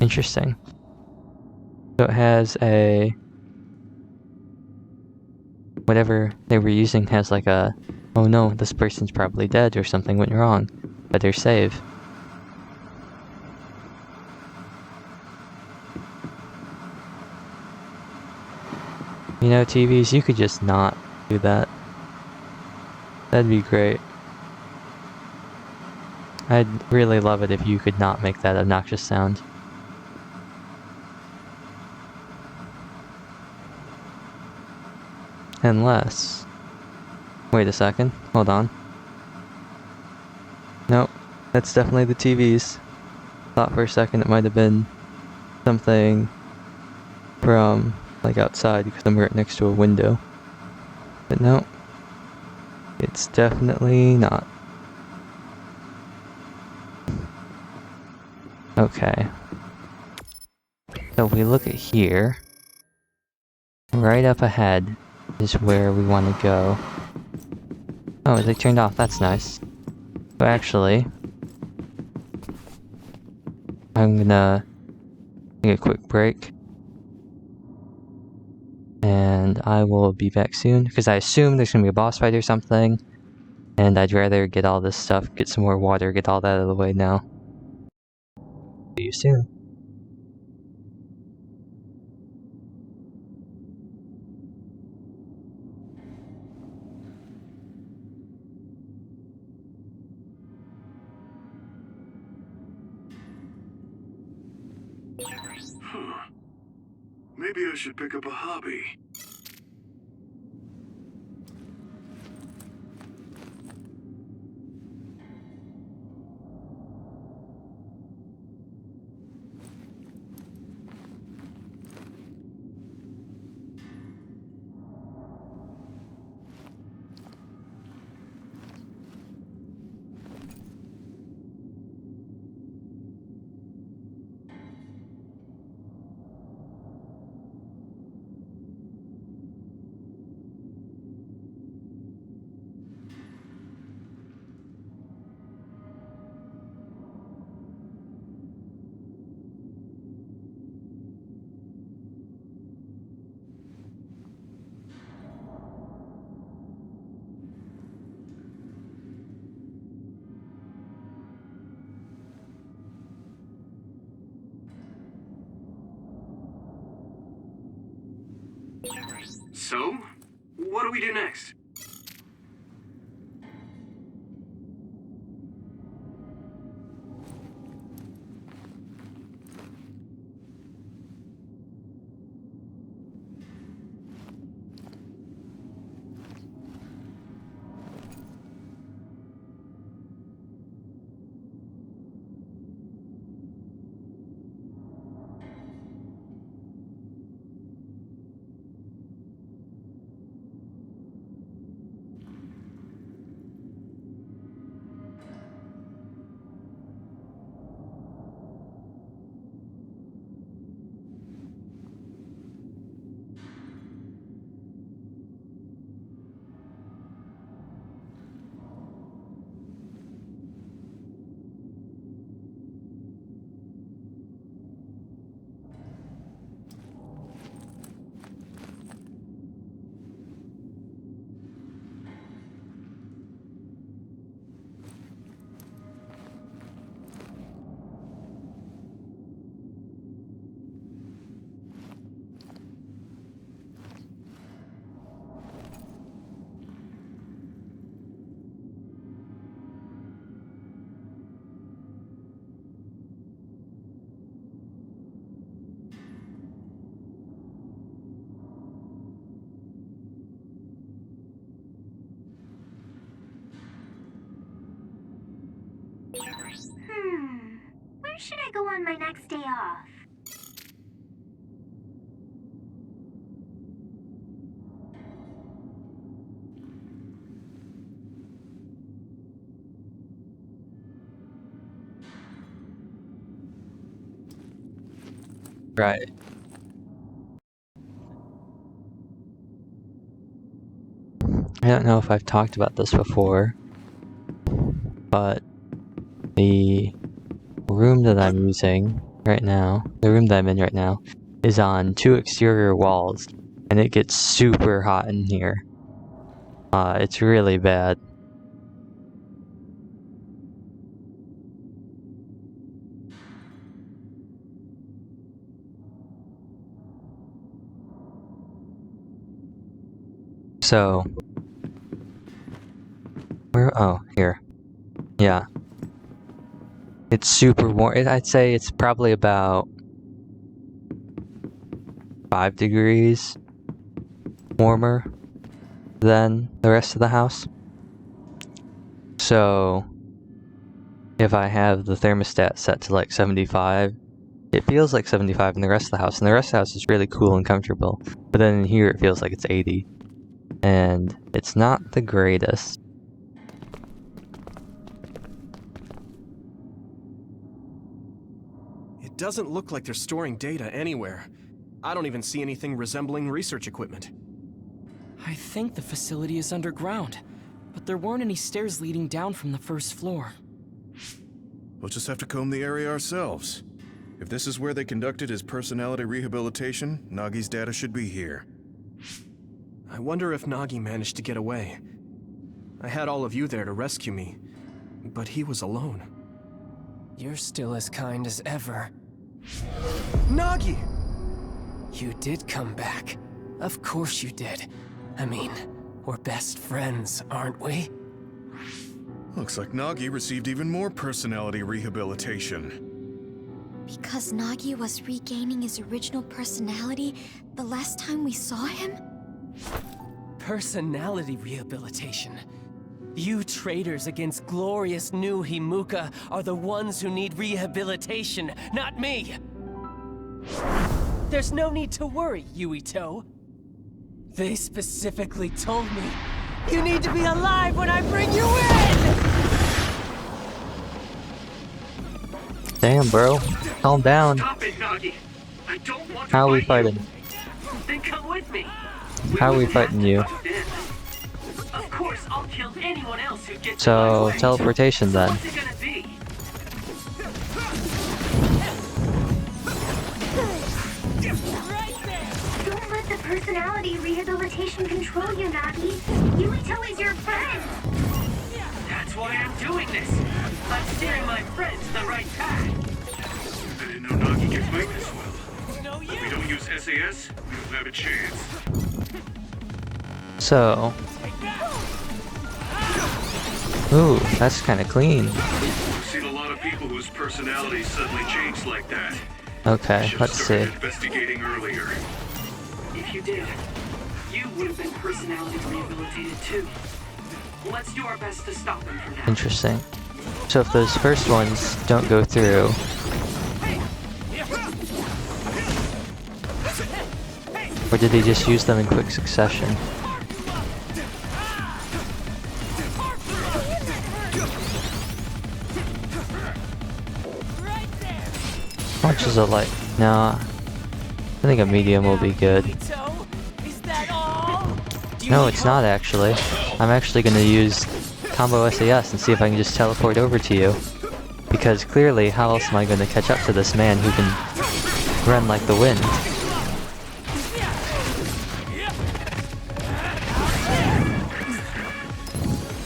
Interesting. So it has a... whatever they were using has like a... oh no, this person's probably dead or something went wrong. Better save. You know, TVs, you could just not do that. That'd be great. I'd really love it if you could not make that obnoxious sound. Unless... wait a second, hold on. Nope, that's definitely the TVs. Thought for a second it might have been something from, like, outside because I'm right next to a window. But no, it's definitely not. Okay. So if we look at here, right up ahead is where we want to go. Oh, they turned off, that's nice. So actually, I'm gonna take a quick break. And I will be back soon, because I assume there's gonna be a boss fight or something. And I'd rather get all this stuff, get some more water, get all that out of the way now. See you soon. Maybe I should pick up a hobby. So, what do we do next? Where should I go on my next day off? Right. I don't know if I've talked about this before, but the room that I'm using right now, the room that I'm in right now, is on 2 exterior walls, and it gets super hot in here. It's really bad. So, oh, here. Yeah. It's super warm. I'd say it's probably about 5 degrees warmer than the rest of the house. So, if I have the thermostat set to like 75, it feels like 75 in the rest of the house, and the rest of the house is really cool and comfortable. But then in here it feels like it's 80. And it's not the greatest. It doesn't look like they're storing data anywhere. I don't even see anything resembling research equipment. I think the facility is underground, but there weren't any stairs leading down from the first floor. We'll just have to comb the area ourselves. If this is where they conducted his personality rehabilitation, Nagi's data should be here. I wonder if Nagi managed to get away. I had all of you there to rescue me, but he was alone. You're still as kind as ever. Nagi! You did come back. Of course you did. I mean, we're best friends, aren't we? Looks like Nagi received even more personality rehabilitation. Because Nagi was regaining his original personality the last time we saw him? Personality rehabilitation. You traitors against glorious new Himuka are the ones who need rehabilitation, not me! There's no need to worry, Yuito. They specifically told me you need to be alive when I bring you in! Damn, bro. Calm down. Stop it, Nagi! I don't want to How are we fight you. fighting? Then come with me. How are we wouldn't have fighting to you? fight then. Of course, I'll kill anyone else who gets in my So, way. teleportation then. What's it gonna be? Don't let the personality rehabilitation control you, Nagi. Yuito is your friend. That's why I'm doing this. I'm steering my friends the right path. I didn't know Nagi could fight this well. If we don't use SAS, we don't have a chance. So. Ooh, that's kind of clean. I've seen a lot of people whose personalities suddenly changed like that. Okay, Should've let's see. started investigating earlier. If you did, you would have been personality rehabilitated too. Let's do our best to stop him from now. Interesting. So if those first ones don't go through, or did they just use them in quick succession? How much is it like? No, I think a medium will be good. Is that all? No, it's not actually. I'm actually gonna use combo SAS and see if I can just teleport over to you. Because clearly, how else am I gonna catch up to this man who can run like the wind?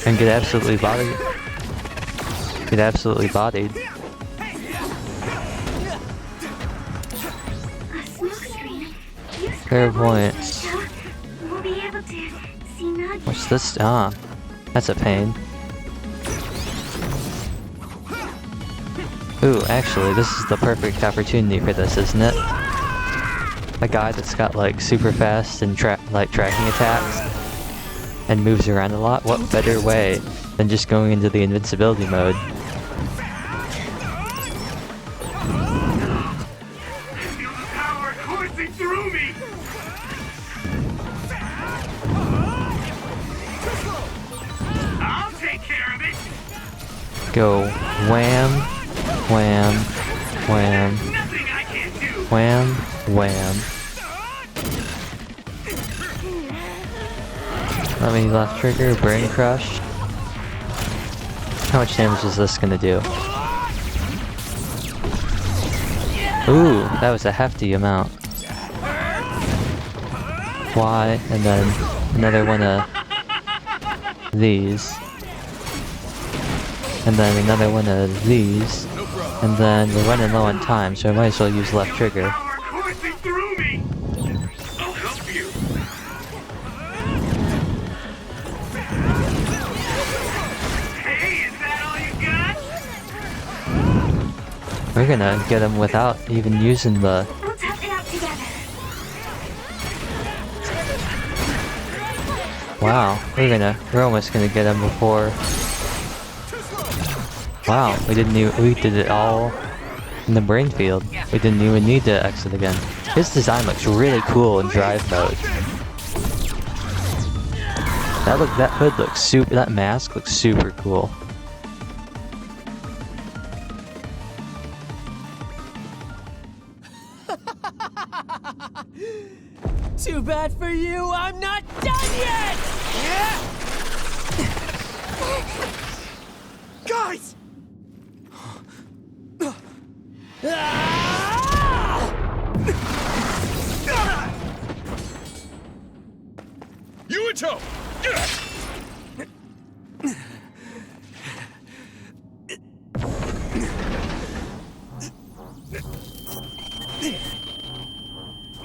And get absolutely bodied. Get absolutely bodied. A smoke screen. Use Clairvoyance. We'll be able to see Nagi. What's this? Ah, that's a pain. Ooh, actually, this is the perfect opportunity for this, isn't it? A guy that's got like super fast and tracking attacks and moves around a lot. What better way than just going into the invincibility mode? I feel the power coursing through me. I'll take care of it. Go wham, wham, wham, Nothing I can't do. wham, wham. Let me left trigger, brain crush. How much damage is this gonna do? Ooh, that was a hefty amount. Y, and then another one of these. And then another one of these. And then we're running low on time, so I might as well use left trigger. Power coursing through me. I'll help you. Hey, is that all you got? We're gonna get him without even using the... We'll tough it out together. Wow, we're almost gonna get him before... Wow, we did it all in the brain field. We didn't even need to exit again. His design looks really cool in drive mode. That hood looks super, that mask looks super cool. Too bad for you, I'm not done yet! Guys! Yuito!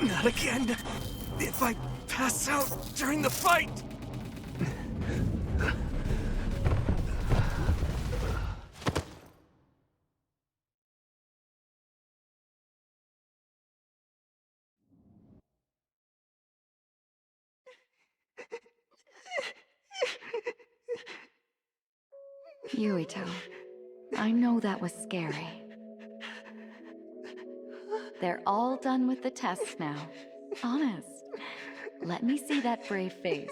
Not again. If I pass out during the fight. Yuito, I know that was scary. They're all done with the tests now. Honest. Let me see that brave face.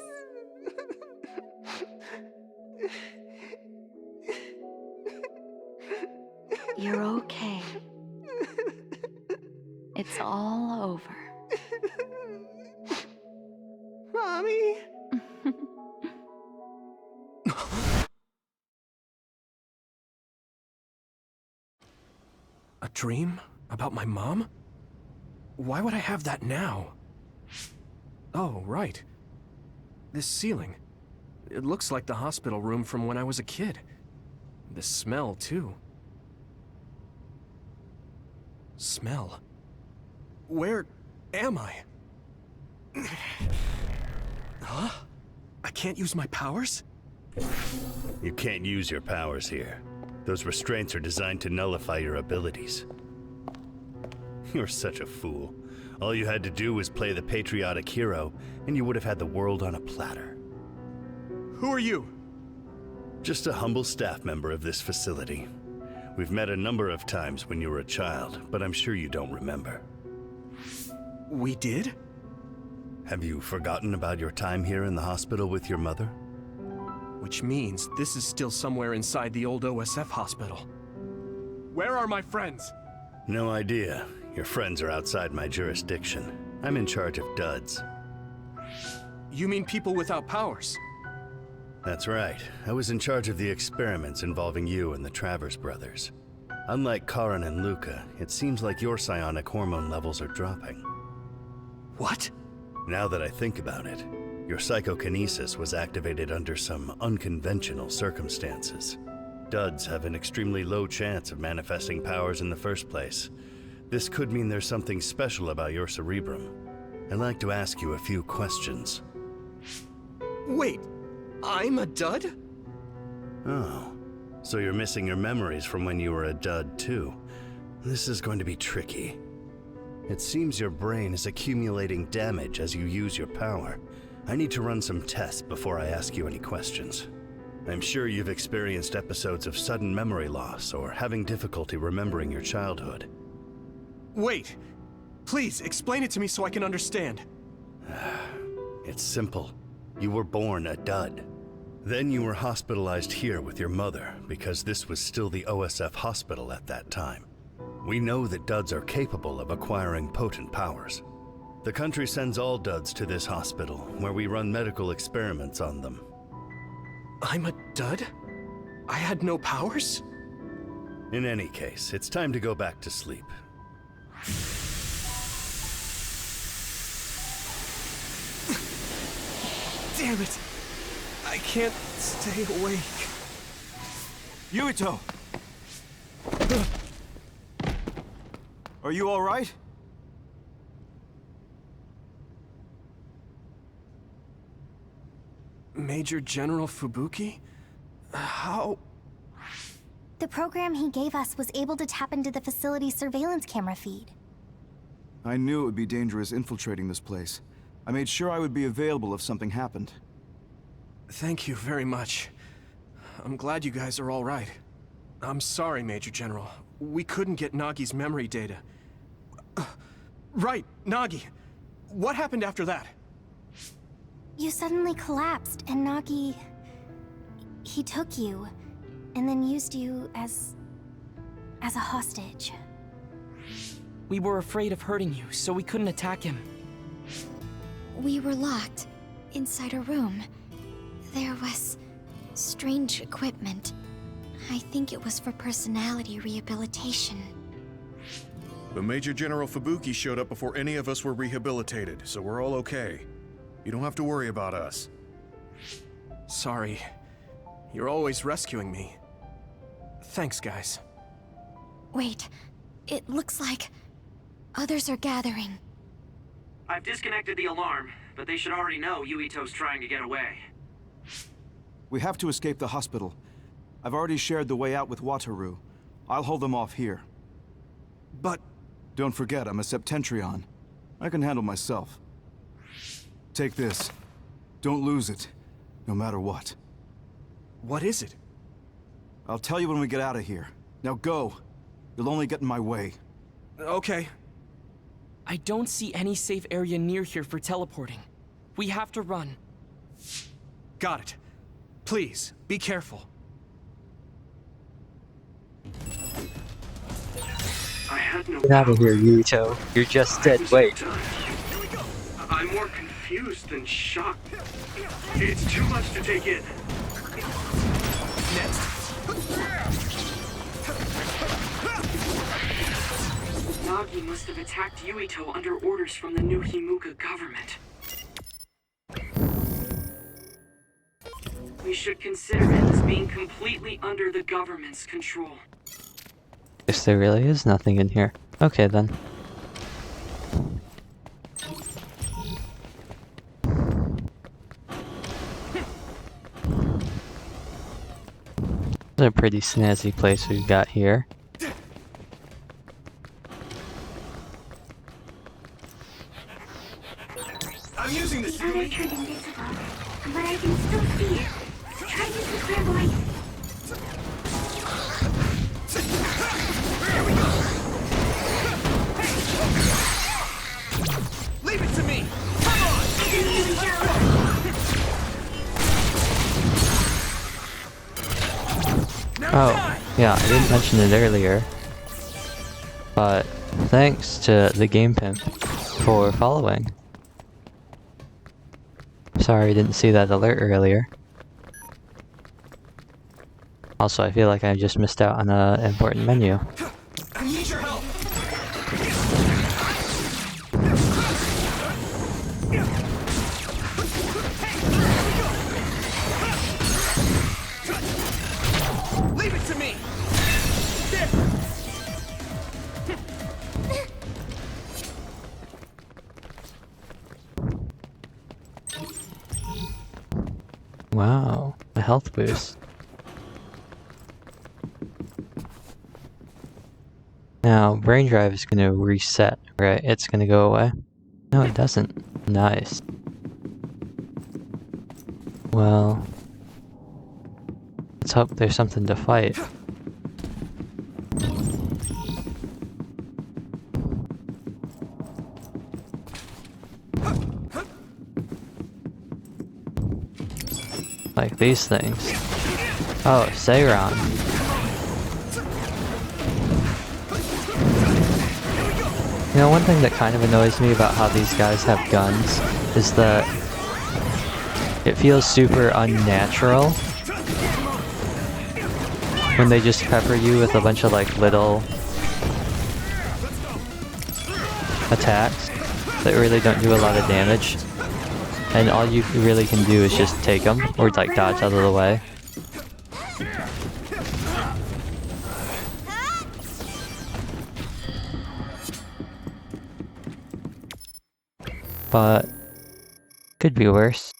You're okay. It's all over. Mommy! A dream? About my mom? Why would I have that now? Oh, right. This ceiling. It looks like the hospital room from when I was a kid. The smell, too. Smell? Where am I? Huh? I can't use my powers? You can't use your powers here. Those restraints are designed to nullify your abilities. You're such a fool. All you had to do was play the patriotic hero, and you would have had the world on a platter. Who are you? Just a humble staff member of this facility. We've met a number of times when you were a child, but I'm sure you don't remember. We did? Have you forgotten about your time here in the hospital with your mother? Which means this is still somewhere inside the old OSF hospital. Where are my friends? No idea. Your friends are outside my jurisdiction. I'm in charge of duds. You mean people without powers? That's right. I was in charge of the experiments involving you and the Travers brothers. Unlike Karin and Luca, it seems like your psionic hormone levels are dropping. What? Now that I think about it, your psychokinesis was activated under some unconventional circumstances. Duds have an extremely low chance of manifesting powers in the first place. This could mean there's something special about your cerebrum. I'd like to ask you a few questions. Wait, I'm a dud? Oh, so you're missing your memories from when you were a dud too. This is going to be tricky. It seems your brain is accumulating damage as you use your power. I need to run some tests before I ask you any questions. I'm sure you've experienced episodes of sudden memory loss or having difficulty remembering your childhood. Wait, please explain it to me so I can understand. It's simple. You were born a dud. Then you were hospitalized here with your mother because this was still the OSF hospital at that time. We know that duds are capable of acquiring potent powers. The country sends all duds to this hospital, where we run medical experiments on them. I'm a dud? I had no powers? In any case, it's time to go back to sleep. Damn it! I can't stay awake. Yuito! Are you all right? Major General Fubuki? How? The program he gave us was able to tap into the facility's surveillance camera feed. I knew it would be dangerous infiltrating this place. I made sure I would be available if something happened. Thank you very much. I'm glad you guys are all right. I'm sorry, Major General. We couldn't get Nagi's memory data. Right, Nagi. What happened after that? You suddenly collapsed, and Nagi... he took you, and then used you as a hostage. We were afraid of hurting you, so we couldn't attack him. We were locked inside a room. There was strange equipment. I think it was for personality rehabilitation. But Major General Fubuki showed up before any of us were rehabilitated, so we're all okay. You don't have to worry about us. Sorry. You're always rescuing me. Thanks, guys. Wait, it looks like others are gathering. I've disconnected the alarm, but they should already know Yuito's trying to get away. We have to escape the hospital. I've already shared the way out with Wataru. I'll hold them off here. But... Don't forget, I'm a Septentrion. I can handle myself. Take this. Don't lose it, no matter what. What is it? I'll tell you when we get out of here. Now go. You'll only get in my way. Okay. I don't see any safe area near here for teleporting. We have to run. Got it. Please, be careful. I had no Get out of power. here, Yuito. You're just dead I was weight. done. I'm more confused than shocked. It's too much to take in. Next. Nagi must have attacked Yuito under orders from the new Himuka government. We should consider him as being completely under the government's control. Guess there really is nothing in here. Okay then. It's a pretty snazzy place we've got here. I'm using this. The other turned invisible, but I can still see it. Try using clairvoyance. Leave it to me! Come on! I can really go. Oh, yeah, I didn't mention it earlier. But thanks to the Game Pimp for following. Sorry I didn't see that alert earlier. Also, I feel like I just missed out on an important menu. I need your help! Leave it to me! There! Wow, a health boost. Now, brain drive is going to reset, right? It's going to go away. No, it doesn't. Nice. Well, let's hope there's something to fight. Like these things. Oh, Seiron. You know, one thing that kind of annoys me about how these guys have guns is that it feels super unnatural when they just pepper you with a bunch of like little attacks that really don't do a lot of damage. And all you really can do is just take them, or like dodge out of the way. But could be worse.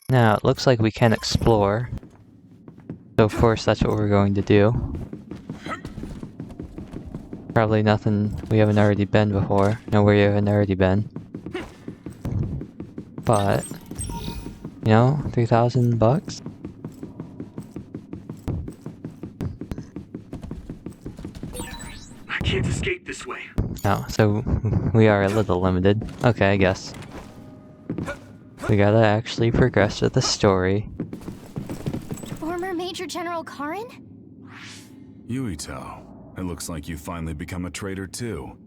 Now, it looks like we can explore. So of course that's what we're going to do. Probably nothing we haven't already been before. No, we haven't already been. But, you know, $3,000? I can't escape this way. No, so we are a little limited. Okay, I guess. We gotta actually progress with the story. Former Major General Karin? Yuito, it looks like you finally become a traitor too.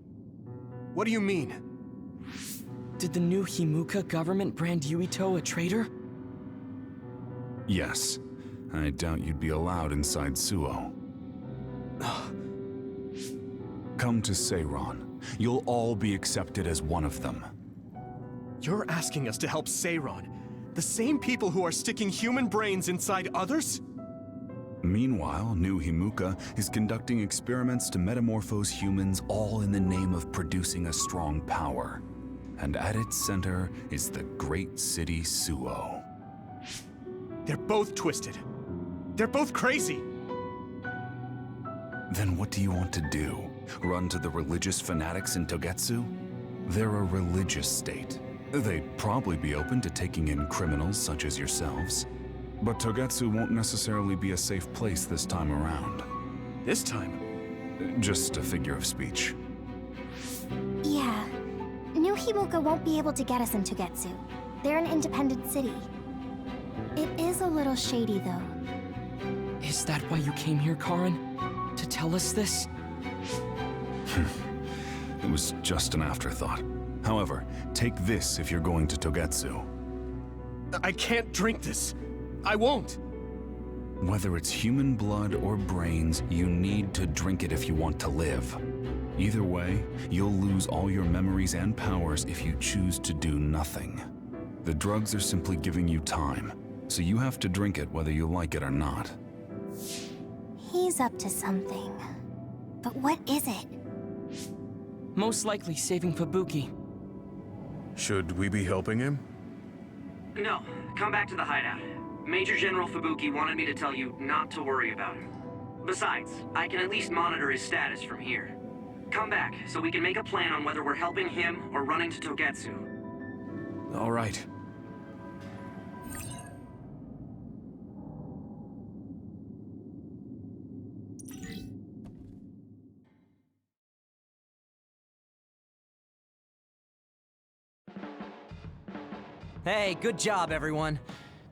What do you mean? Did the new Himuka government brand Yuito a traitor? Yes. I doubt you'd be allowed inside Suo. Come to Seiron. You'll all be accepted as one of them. You're asking us to help Seiron, the same people who are sticking human brains inside others? Meanwhile, New Himuka is conducting experiments to metamorphose humans, all in the name of producing a strong power. And at its center is the great city Suo. They're both twisted. They're both crazy. Then what do you want to do? Run to the religious fanatics in Togetsu? They're a religious state. They'd probably be open to taking in criminals such as yourselves. But Togetsu won't necessarily be a safe place this time around. This time? Just a figure of speech. Yeah. New Himuka won't be able to get us in Togetsu. They're an independent city. It is a little shady, though. Is that why you came here, Karin? To tell us this? It was just an afterthought. However, take this if you're going to Togetsu. I can't drink this. I won't. Whether it's human blood or brains, you need to drink it if you want to live. Either way, you'll lose all your memories and powers if you choose to do nothing. The drugs are simply giving you time, so you have to drink it whether you like it or not. He's up to something. But what is it? Most likely saving Fubuki. Should we be helping him? No, come back to the hideout. Major General Fubuki wanted me to tell you not to worry about him. Besides, I can at least monitor his status from here. Come back, so we can make a plan on whether we're helping him or running to Togetsu. All right. Hey, good job, everyone.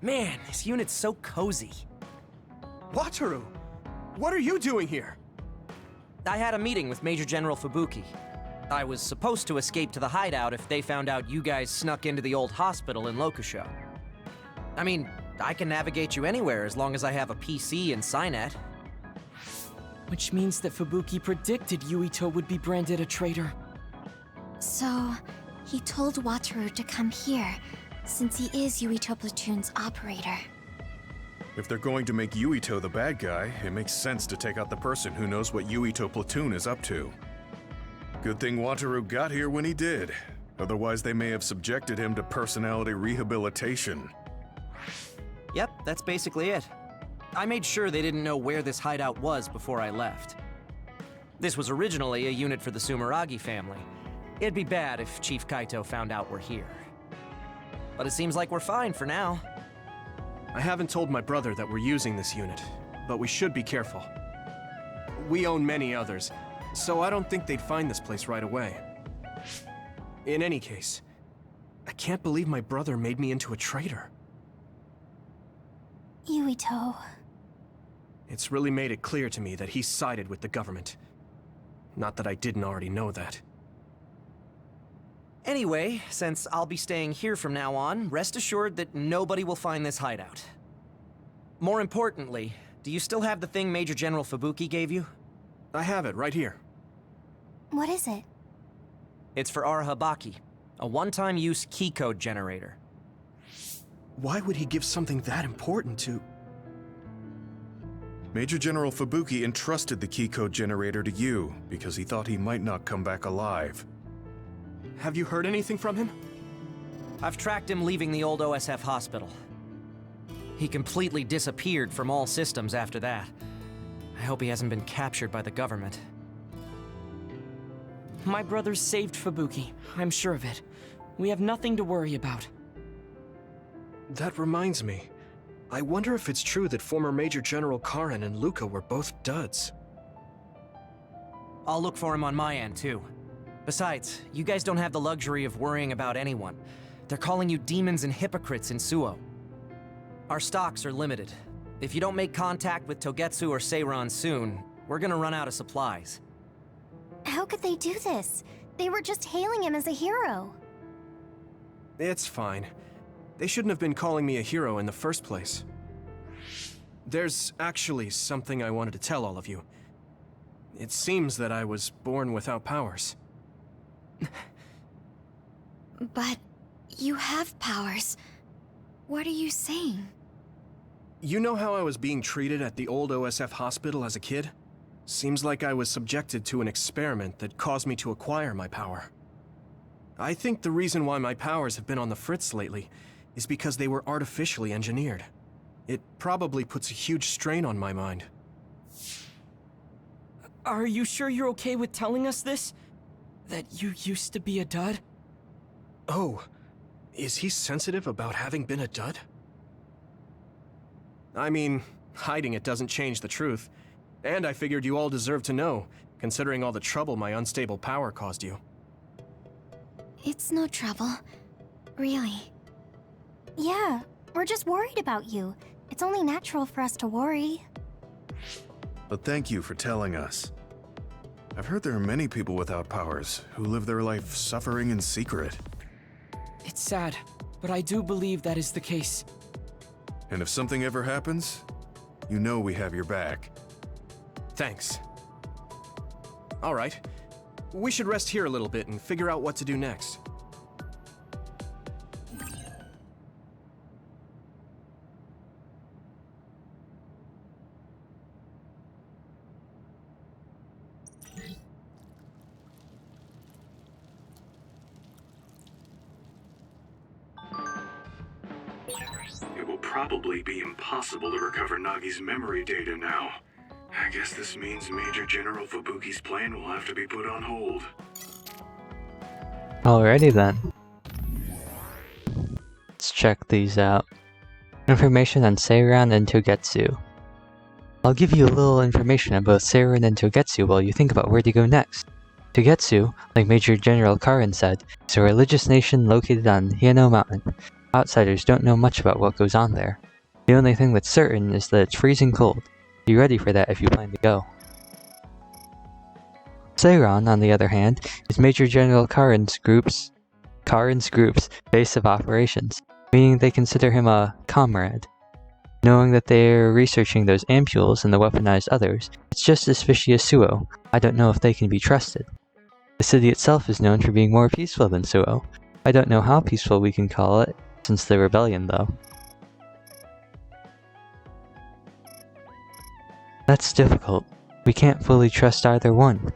Man, this unit's so cozy. Wataru! What are you doing here? I had a meeting with Major General Fubuki. I was supposed to escape to the hideout if they found out you guys snuck into the old hospital in Lokusho. I mean, I can navigate you anywhere as long as I have a PC and Cynet. Which means that Fubuki predicted Yuito would be branded a traitor. So, he told Wataru to come here, since he is Yuito Platoon's operator. If they're going to make Yuito the bad guy, it makes sense to take out the person who knows what Yuito Platoon is up to. Good thing Wataru got here when he did. Otherwise, they may have subjected him to personality rehabilitation. Yep, that's basically it. I made sure they didn't know where this hideout was before I left. This was originally a unit for the Sumeragi family. It'd be bad if Chief Kaito found out we're here. But it seems like we're fine for now. I haven't told my brother that we're using this unit, but we should be careful. We own many others, so I don't think they'd find this place right away. In any case, I can't believe my brother made me into a traitor. Yuito. It's really made it clear to me that he sided with the government. Not that I didn't already know that. Anyway, since I'll be staying here from now on, rest assured that nobody will find this hideout. More importantly, do you still have the thing Major General Fubuki gave you? I have it right here. What is it? It's for Arahabaki, a one-time use key code generator. Why would he give something that important to... Major General Fubuki entrusted the key code generator to you because he thought he might not come back alive. Have you heard anything from him? I've tracked him leaving the old OSF hospital. He completely disappeared from all systems after that. I hope he hasn't been captured by the government. My brother saved Fubuki, I'm sure of it. We have nothing to worry about. That reminds me. I wonder if it's true that former Major General Karin and Luca were both duds. I'll look for him on my end, too. Besides, you guys don't have the luxury of worrying about anyone. They're calling you demons and hypocrites in Suo. Our stocks are limited. If you don't make contact with Togetsu or Seiran soon, we're gonna run out of supplies. How could they do this? They were just hailing him as a hero. It's fine. They shouldn't have been calling me a hero in the first place. There's actually something I wanted to tell all of you. It seems that I was born without powers. But you have powers. What are you saying? You know how I was being treated at the old OSF hospital as a kid? Seems like I was subjected to an experiment that caused me to acquire my power. I think the reason why my powers have been on the fritz lately is because they were artificially engineered. It probably puts a huge strain on my mind. Are you sure you're okay with telling us this? That you used to be a dud? Oh, is he sensitive about having been a dud? I mean, hiding it doesn't change the truth. And I figured you all deserve to know, considering all the trouble my unstable power caused you. It's no trouble. Really. Yeah, we're just worried about you. It's only natural for us to worry. But thank you for telling us. I've heard there are many people without powers who live their life suffering in secret. It's sad, but I do believe that is the case. And if something ever happens, you know we have your back. Thanks. All right. We should rest here a little bit and figure out what to do next. It will probably be impossible to recover Nagi's memory data now. I guess this means Major General Fubuki's plan will have to be put on hold. Alrighty then. Let's check these out. Information on Seiran and Togetsu. I'll give you a little information on both Seiran and Togetsu while you think about where to go next. Togetsu, like Major General Karin said, is a religious nation located on Hieno Mountain. Outsiders don't know much about what goes on there. The only thing that's certain is that it's freezing cold. Be ready for that if you plan to go. Seiran, on the other hand, is Major General Karin's group's base of operations, meaning they consider him a comrade. Knowing that they're researching those ampules and the weaponized others, it's just as fishy as Suo. I don't know if they can be trusted. The city itself is known for being more peaceful than Suo. I don't know how peaceful we can call it, since the rebellion though. That's difficult. We can't fully trust either one.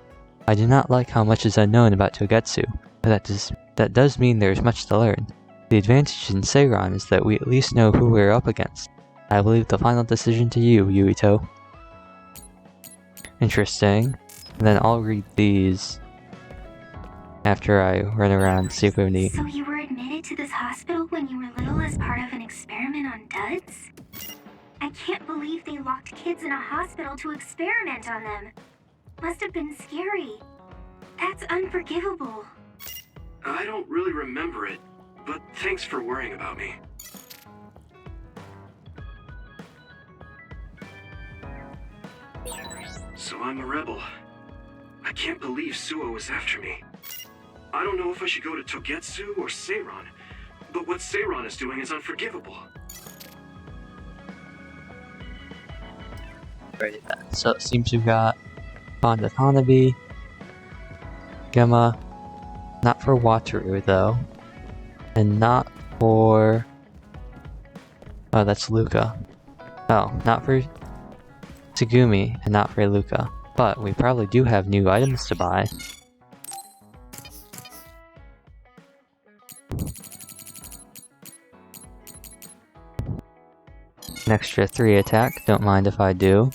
I do not like how much is unknown about Togetsu, but that does mean there is much to learn. The advantage in Seiran is that we at least know who we're up against. I will leave the final decision to you, Yuito. Interesting. And then I'll read these after I run around, see if we have any. So you were admitted to this hospital when you were little as part of an experiment on duds? I can't believe they locked kids in a hospital to experiment on them. Must have been scary. That's unforgivable. I don't really remember it, but thanks for worrying about me. So I'm a rebel. I can't believe Suo is after me. I don't know if I should go to Togetsu or Seiran, but what Seiran is doing is unforgivable. Right then. So it seems we've got Fonda Hanabi, Gemma, not for Wataru though, and not for... oh, that's Luca. Oh, not for Tsugumi, and not for Luca. But we probably do have new items to buy. An extra 3 attack, don't mind if I do.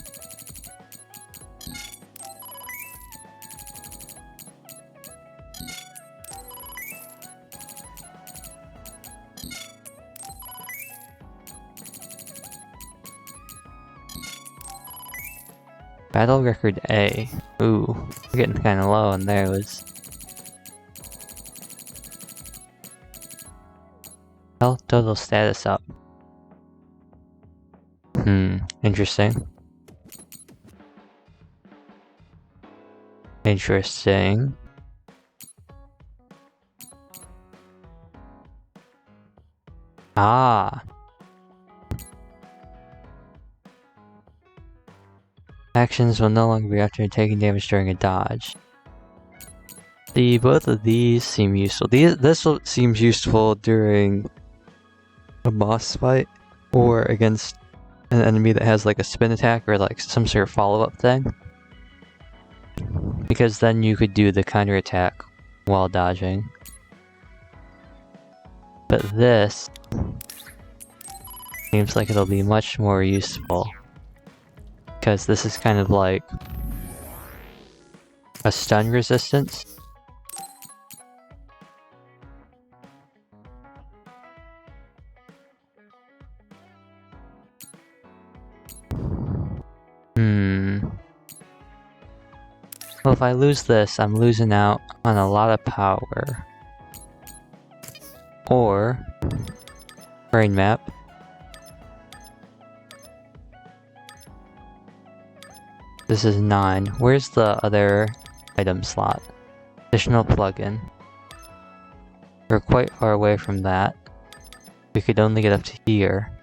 Battle record A. Ooh, we're getting kinda low on there. Was health total status up. Interesting. Interesting. Ah. Actions will no longer be after taking damage during a dodge. See, both of these seem useful. This seems useful during a boss fight, or against an enemy that has like a spin attack or like some sort of follow-up thing. Because then you could do the counter attack while dodging. But this seems like it'll be much more useful. Because this is kind of like a stun resistance. Well, if I lose this, I'm losing out on a lot of power. Or brain map. This is 9. Where's the other item slot? Additional plugin. We're quite far away from that. We could only get up to here.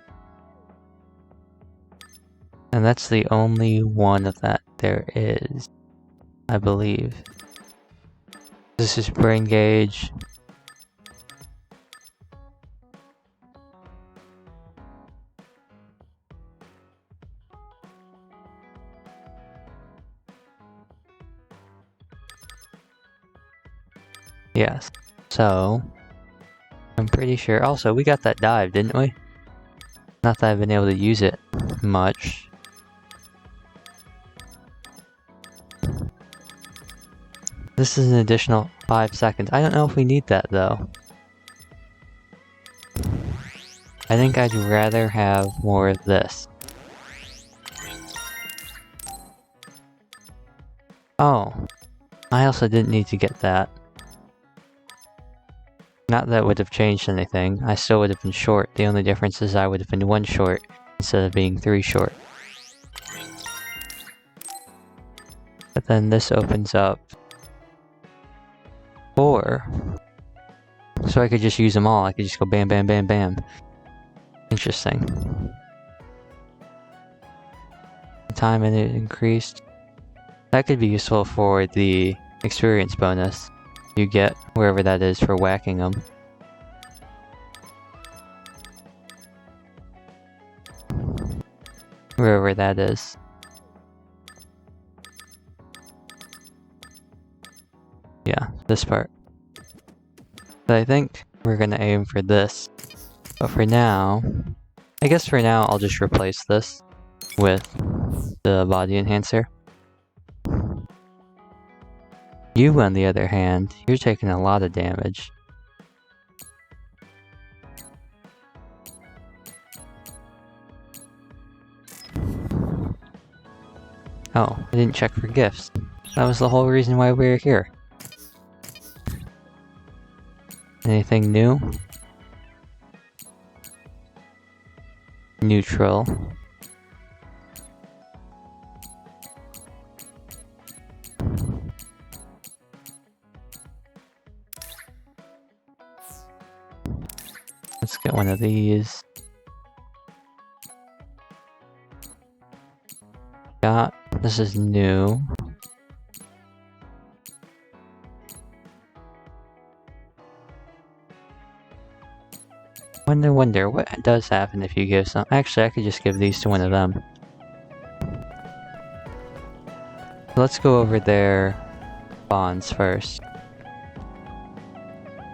And that's the only one of that there is, I believe. This is brain gauge. Yes. So, I'm pretty sure. Also, we got that dive, didn't we? Not that I've been able to use it much. This is an additional 5 seconds. I don't know if we need that, though. I think I'd rather have more of this. Oh. I also didn't need to get that. Not that it would have changed anything. I still would have been short. The only difference is I would have been 1 short instead of being 3 short. But then this opens up 4. So I could just use them all. I could just go bam, bam, bam, bam. Interesting. Time in it increased. That could be useful for the experience bonus you get wherever that is for whacking them. Wherever that is. Yeah, this part. But I think we're gonna aim for this. But for now, I guess for now I'll just replace this with the body enhancer. You, on the other hand, you're taking a lot of damage. Oh, I didn't check for gifts. That was the whole reason why we were here. Anything new? Neutral. Let's get one of these. Got, this is new. Wonder what does happen if you give some. Actually, I could just give these to one of them. Let's go over their bonds first.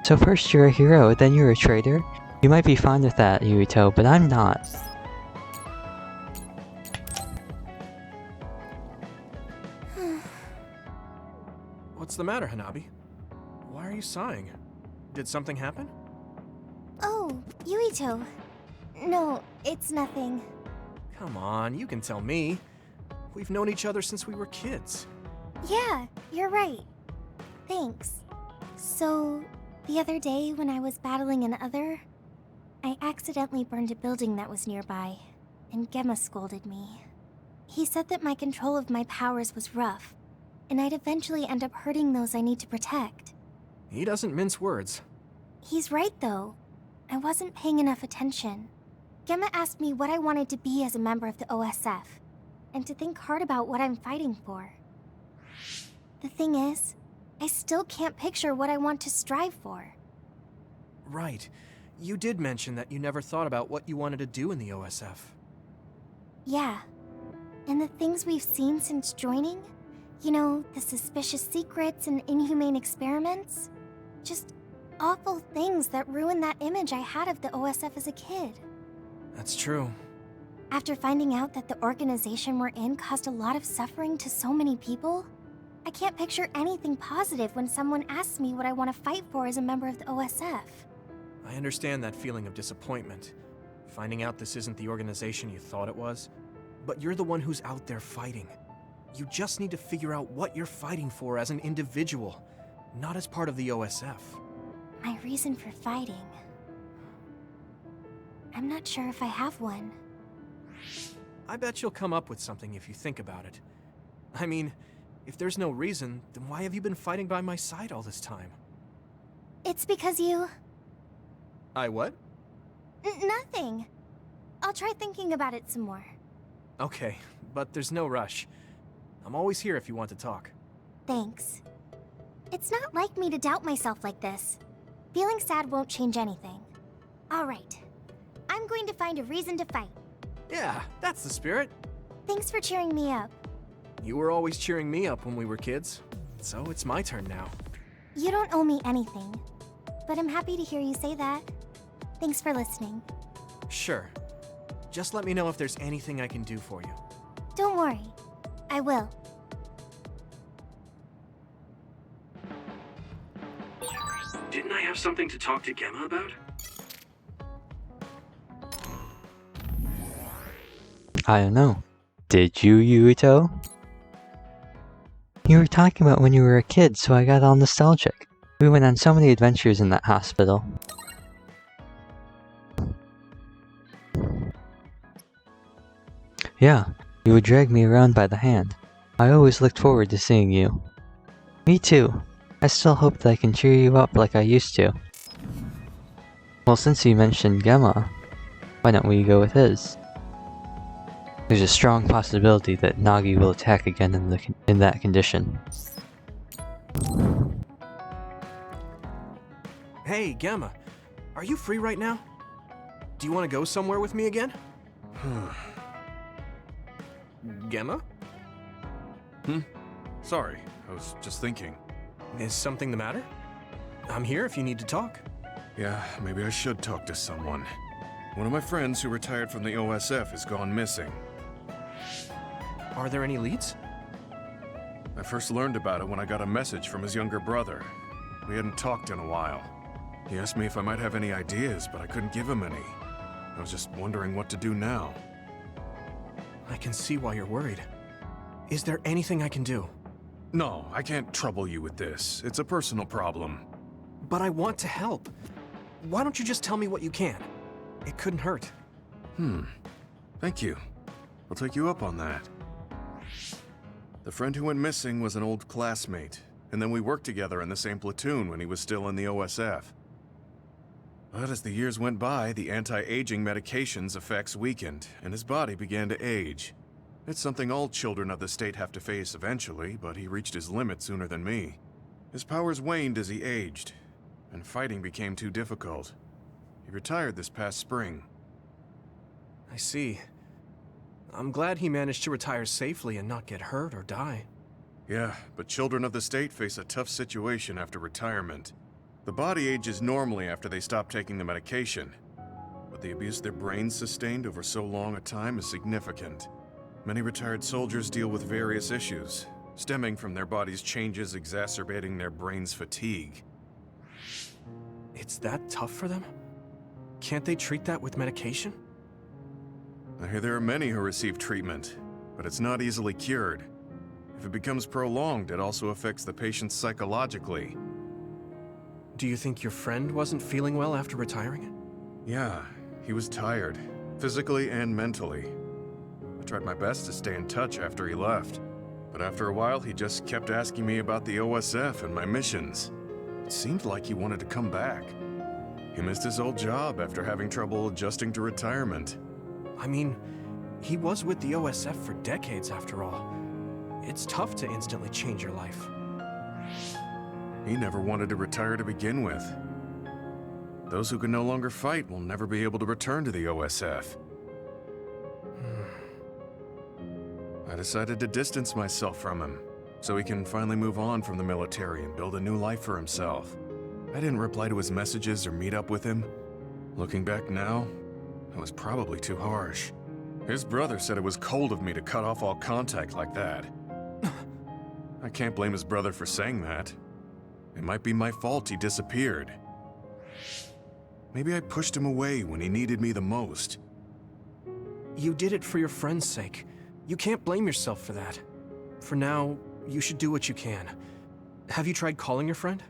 So first you're a hero, then you're a traitor? You might be fine with that, Yuito, but I'm not. What's the matter, Hanabi? Why are you sighing? Did something happen? Oh, Yuito. No, it's nothing. Come on, you can tell me. We've known each other since we were kids. Yeah, you're right. Thanks. So, the other day when I was battling an other, I accidentally burned a building that was nearby, and Gemma scolded me. He said that my control of my powers was rough, and I'd eventually end up hurting those I need to protect. He doesn't mince words. He's right, though. I wasn't paying enough attention. Gemma asked me what I wanted to be as a member of the OSF, and to think hard about what I'm fighting for. The thing is, I still can't picture what I want to strive for. Right. You did mention that you never thought about what you wanted to do in the OSF. Yeah. And the things we've seen since joining? You know, the suspicious secrets and inhumane experiments? Just awful things that ruined that image I had of the OSF as a kid. That's true. After finding out that the organization we're in caused a lot of suffering to so many people, I can't picture anything positive when someone asks me what I want to fight for as a member of the OSF. I understand that feeling of disappointment. Finding out this isn't the organization you thought it was. but you're the one who's out there fighting. You just need to figure out what you're fighting for as an individual, not as part of the OSF. My reason for fighting. I'm not sure if I have one. I bet you'll come up with something if you think about it. I mean, if there's no reason, then why have you been fighting by my side all this time? It's because you... I what? Nothing. I'll try thinking about it some more. Okay, but there's no rush. I'm always here if you want to talk. Thanks. It's not like me to doubt myself like this. Feeling sad won't change anything. Alright. I'm going to find a reason to fight. Yeah, that's the spirit. Thanks for cheering me up. You were always cheering me up when we were kids, so it's my turn now. You don't owe me anything, but I'm happy to hear you say that. Thanks for listening. Sure. Just let me know if there's anything I can do for you. Don't worry. I will. Didn't I have something to talk to Gemma about? I don't know. Did you, Yuito? You were talking about when you were a kid, so I got all nostalgic. We went on so many adventures in that hospital. Yeah, you would drag me around by the hand. I always looked forward to seeing you. Me too. I still hope that I can cheer you up like I used to. Well, since you mentioned Gemma, why don't we go with his? There's a strong possibility that Nagi will attack again in that condition. Hey, Gemma. Are you free right now? Do you want to go somewhere with me again? Gemma? Sorry, I was just thinking. Is something the matter? I'm here if you need to talk. Yeah, maybe I should talk to someone. One of my friends who retired from the OSF has gone missing. Are there any leads? I first learned about it when I got a message from his younger brother. We hadn't talked in a while. He asked me if I might have any ideas, but I couldn't give him any. I was just wondering what to do now. I can see why you're worried. Is there anything I can do? No, I can't trouble you with this. It's a personal problem. But I want to help. Why don't you just tell me what you can? It couldn't hurt. Thank you. I'll take you up on that. The friend who went missing was an old classmate, and then we worked together in the same platoon when he was still in the OSF. But as the years went by, the anti-aging medication's effects weakened, and his body began to age. It's something all children of the state have to face eventually, but he reached his limit sooner than me. His powers waned as he aged, and fighting became too difficult. He retired this past spring. I see. I'm glad he managed to retire safely and not get hurt or die. Yeah, but children of the state face a tough situation after retirement. The body ages normally after they stop taking the medication, but the abuse their brains sustained over so long a time is significant. Many retired soldiers deal with various issues, stemming from their body's changes exacerbating their brain's fatigue. It's that tough for them? Can't they treat that with medication? I hear there are many who receive treatment, but it's not easily cured. If it becomes prolonged, it also affects the patient psychologically. Do you think your friend wasn't feeling well after retiring? Yeah, he was tired, physically and mentally. I tried my best to stay in touch after he left, but after a while he just kept asking me about the OSF and my missions. It seemed like he wanted to come back. He missed his old job after having trouble adjusting to retirement. I mean, he was with the OSF for decades after all. It's tough to instantly change your life. He never wanted to retire to begin with. Those who can no longer fight will never be able to return to the OSF. I decided to distance myself from him, so he can finally move on from the military and build a new life for himself. I didn't reply to his messages or meet up with him. Looking back now, I was probably too harsh. His brother said it was cold of me to cut off all contact like that. I can't blame his brother for saying that. It might be my fault he disappeared. Maybe I pushed him away when he needed me the most. You did it for your friend's sake. You can't blame yourself for that. For now, you should do what you can. Have you tried calling your friend?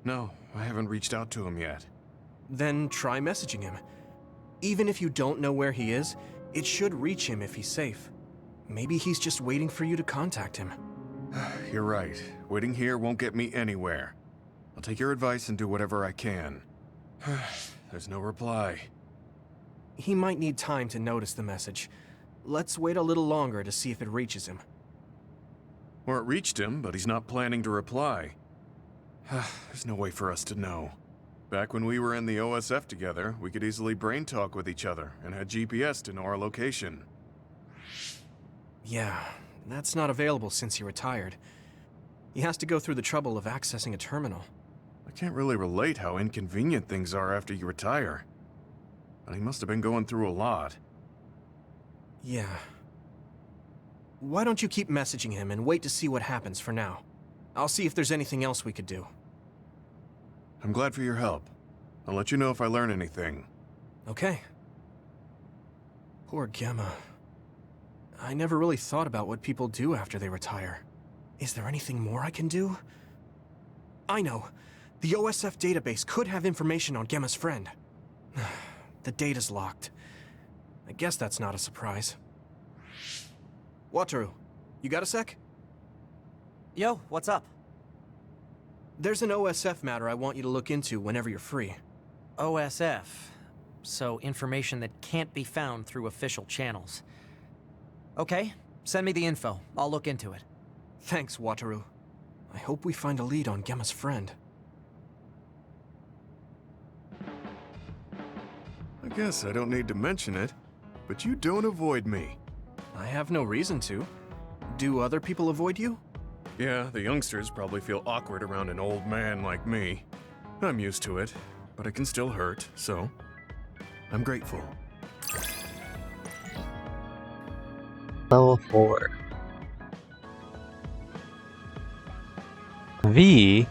No, I haven't reached out to him yet. Then try messaging him. Even if you don't know where he is, it should reach him if he's safe. Maybe he's just waiting for you to contact him. You're right. Waiting here won't get me anywhere. I'll take your advice and do whatever I can. There's no reply. He might need time to notice the message. Let's wait a little longer to see if it reaches him. Or it reached him, but he's not planning to reply. There's no way for us to know. Back when we were in the OSF together, we could easily brain talk with each other and had GPS to know our location. Yeah, that's not available since he retired. He has to go through the trouble of accessing a terminal. I can't really relate how inconvenient things are after you retire. But he must have been going through a lot. Yeah. Why don't you keep messaging him and wait to see what happens for now? I'll see if there's anything else we could do. I'm glad for your help. I'll let you know if I learn anything. Okay. Poor Gemma. I never really thought about what people do after they retire. Is there anything more I can do? I know. The OSF database could have information on Gemma's friend. The data's locked. I guess that's not a surprise. Wataru, you got a sec? Yo, what's up? There's an OSF matter I want you to look into whenever you're free. OSF. So information that can't be found through official channels. Okay, send me the info. I'll look into it. Thanks, Wataru. I hope we find a lead on Gemma's friend. I guess I don't need to mention it, but you don't avoid me. I have no reason to. Do other people avoid you? Yeah, the youngsters probably feel awkward around an old man like me. I'm used to it, but it can still hurt, so I'm grateful. Level 4. V.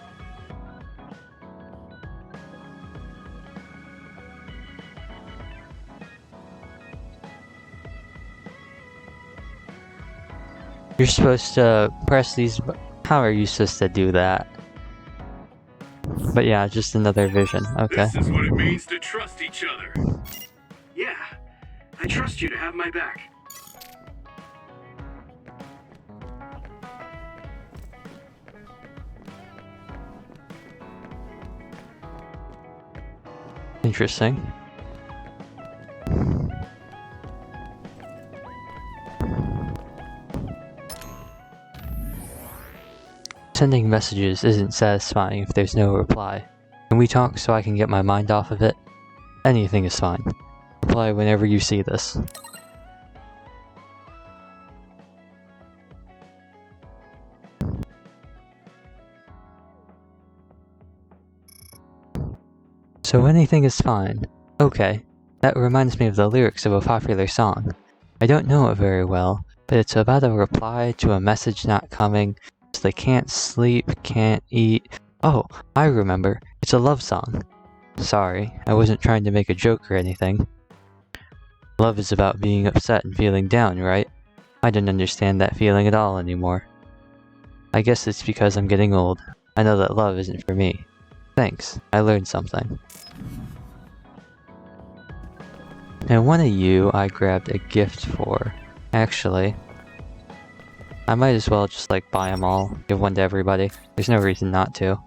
You're supposed to press these. How are you supposed to do that? But yeah, just another vision. Okay. This is what it means to trust each other. Yeah, I trust you to have my back. Interesting. Sending messages isn't satisfying if there's no reply. Can we talk so I can get my mind off of it? Anything is fine. Reply whenever you see this. So anything is fine. Okay, that reminds me of the lyrics of a popular song. I don't know it very well, but it's about a reply to a message not coming, so they can't sleep, can't eat. Oh, I remember. It's a love song. Sorry, I wasn't trying to make a joke or anything. Love is about being upset and feeling down, right? I don't understand that feeling at all anymore. I guess it's because I'm getting old. I know that love isn't for me. Thanks, I learned something. And one of you I grabbed a gift for. Actually, I might as well just like buy them all, give one to everybody. There's no reason not to.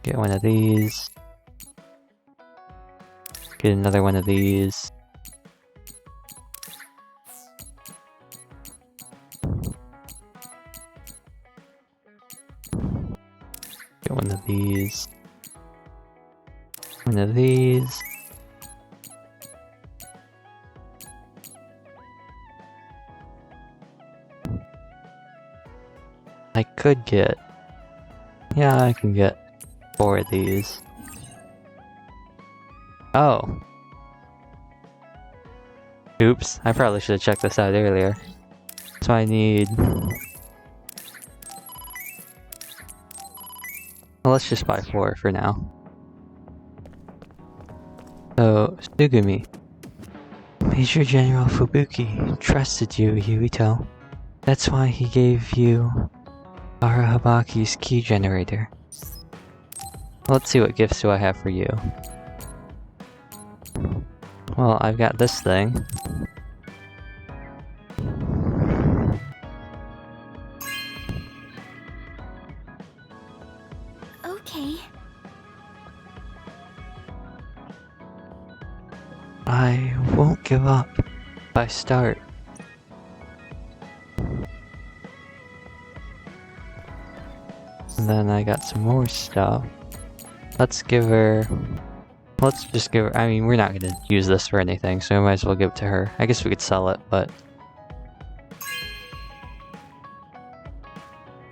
Get one of these. Get another one of these. Get one of these. One of these. I could get... Yeah, I can get 4 of these. Oh. Oops, I probably should have checked this out earlier. So I need... Well, let's just buy 4 for now. So, Sugumi. Major General Fubuki trusted you, Yuito. That's why he gave you Arahabaki's key generator. Let's see what gifts do I have for you. Well, I've got this thing. Okay. I won't give up if I start. And then I got some more stuff. Let's give her... Let's just give her... I mean, we're not going to use this for anything, so we might as well give it to her. I guess we could sell it, but...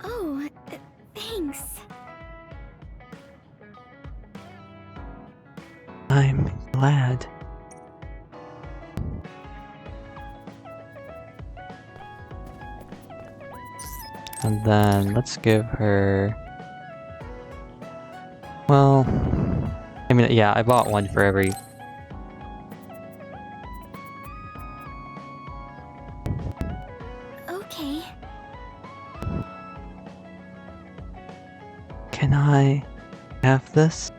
Oh, thanks. I'm glad. And then let's give her... Well... I mean, yeah, I bought one for every... Okay. Can I have this?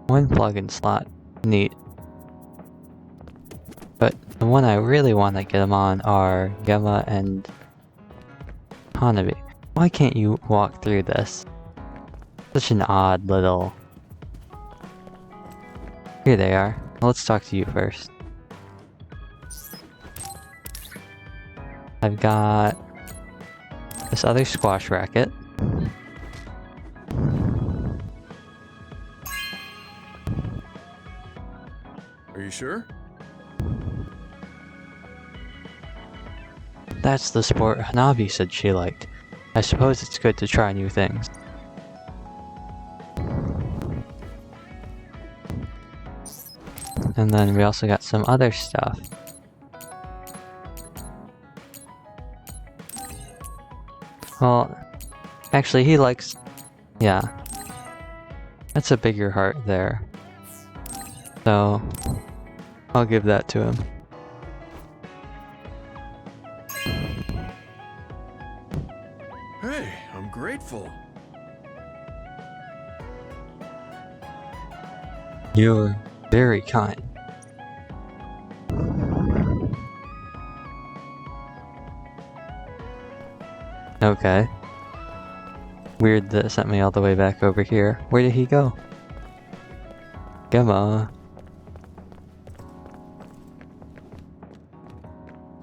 One plug-in slot. Neat. But the one I really want to get them on are Gemma and Hanabi. Why can't you walk through this? Such an odd little... Here they are. Let's talk to you first. I've got this other squash racket. Are you sure? That's the sport Hanabi said she liked. I suppose it's good to try new things. And then we also got some other stuff. Well, actually he likes... Yeah. That's a bigger heart there. So, I'll give that to him. Hey, I'm grateful. You're very kind. Okay. Weird that it sent me all the way back over here. Where did he go? Gemma.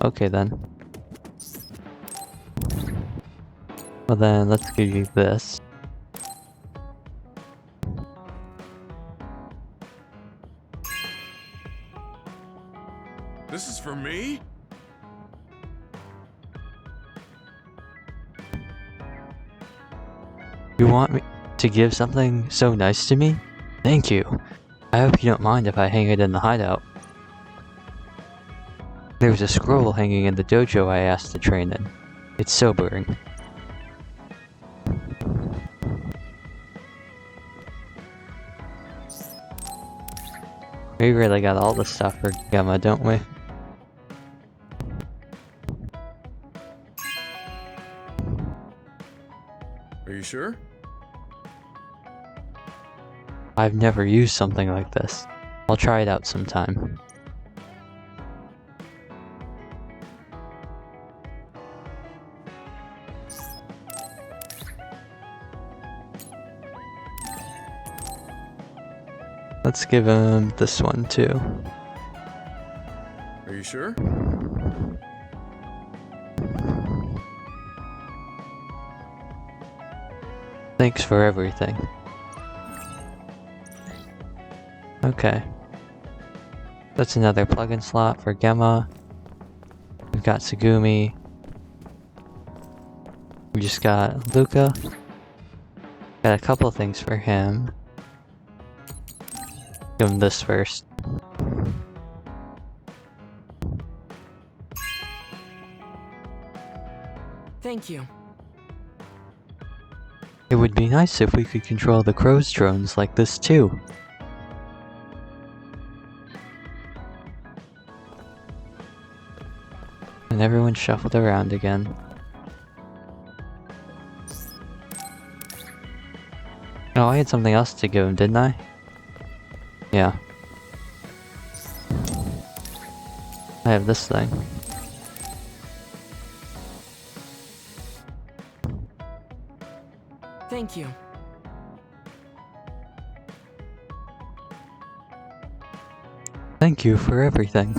Okay then. Well then, let's give you this. This is for me? You want me to give something so nice to me? Thank you. I hope you don't mind if I hang it in the hideout. There's a scroll hanging in the dojo I asked to train in. It's sobering. We really got all the stuff for Gemma, don't we? Are you sure? I've never used something like this. I'll try it out sometime. Let's give him this one too. Are you sure? Thanks for everything. Okay. That's another plug-in slot for Gemma. We've got Sugumi. We just got Luca. Got a couple things for him. Give him this first. Thank you. It would be nice if we could control the crow's drones like this too. And everyone shuffled around again. Oh, I had something else to give him, didn't I? Yeah. I have this thing. Thank you. Thank you for everything.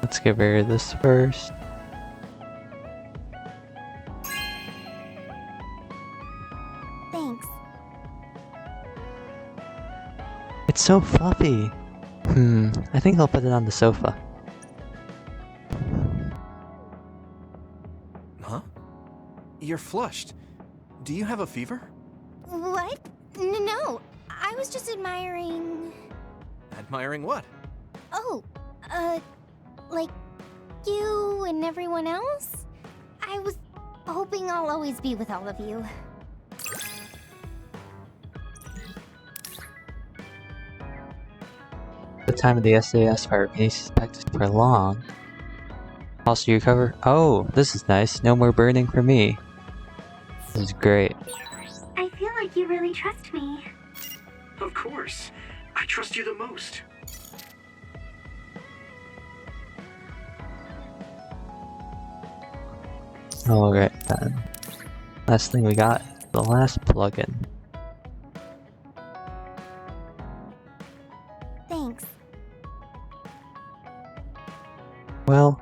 Let's get rid of this first. Thanks. It's so fluffy. I think I'll put it on the sofa. Huh? You're flushed. Do you have a fever? What? No, I was just admiring... Admiring what? Oh, like you and everyone else? I was hoping I'll always be with all of you. The time of the SAS pyrokinesis effect is prolonged. Also, you recover. Oh, this is nice. No more burning for me. This is great. I feel like you really trust me. Of course. I trust you the most. Alright then. Last thing we got, the last plugin. Thanks. Well,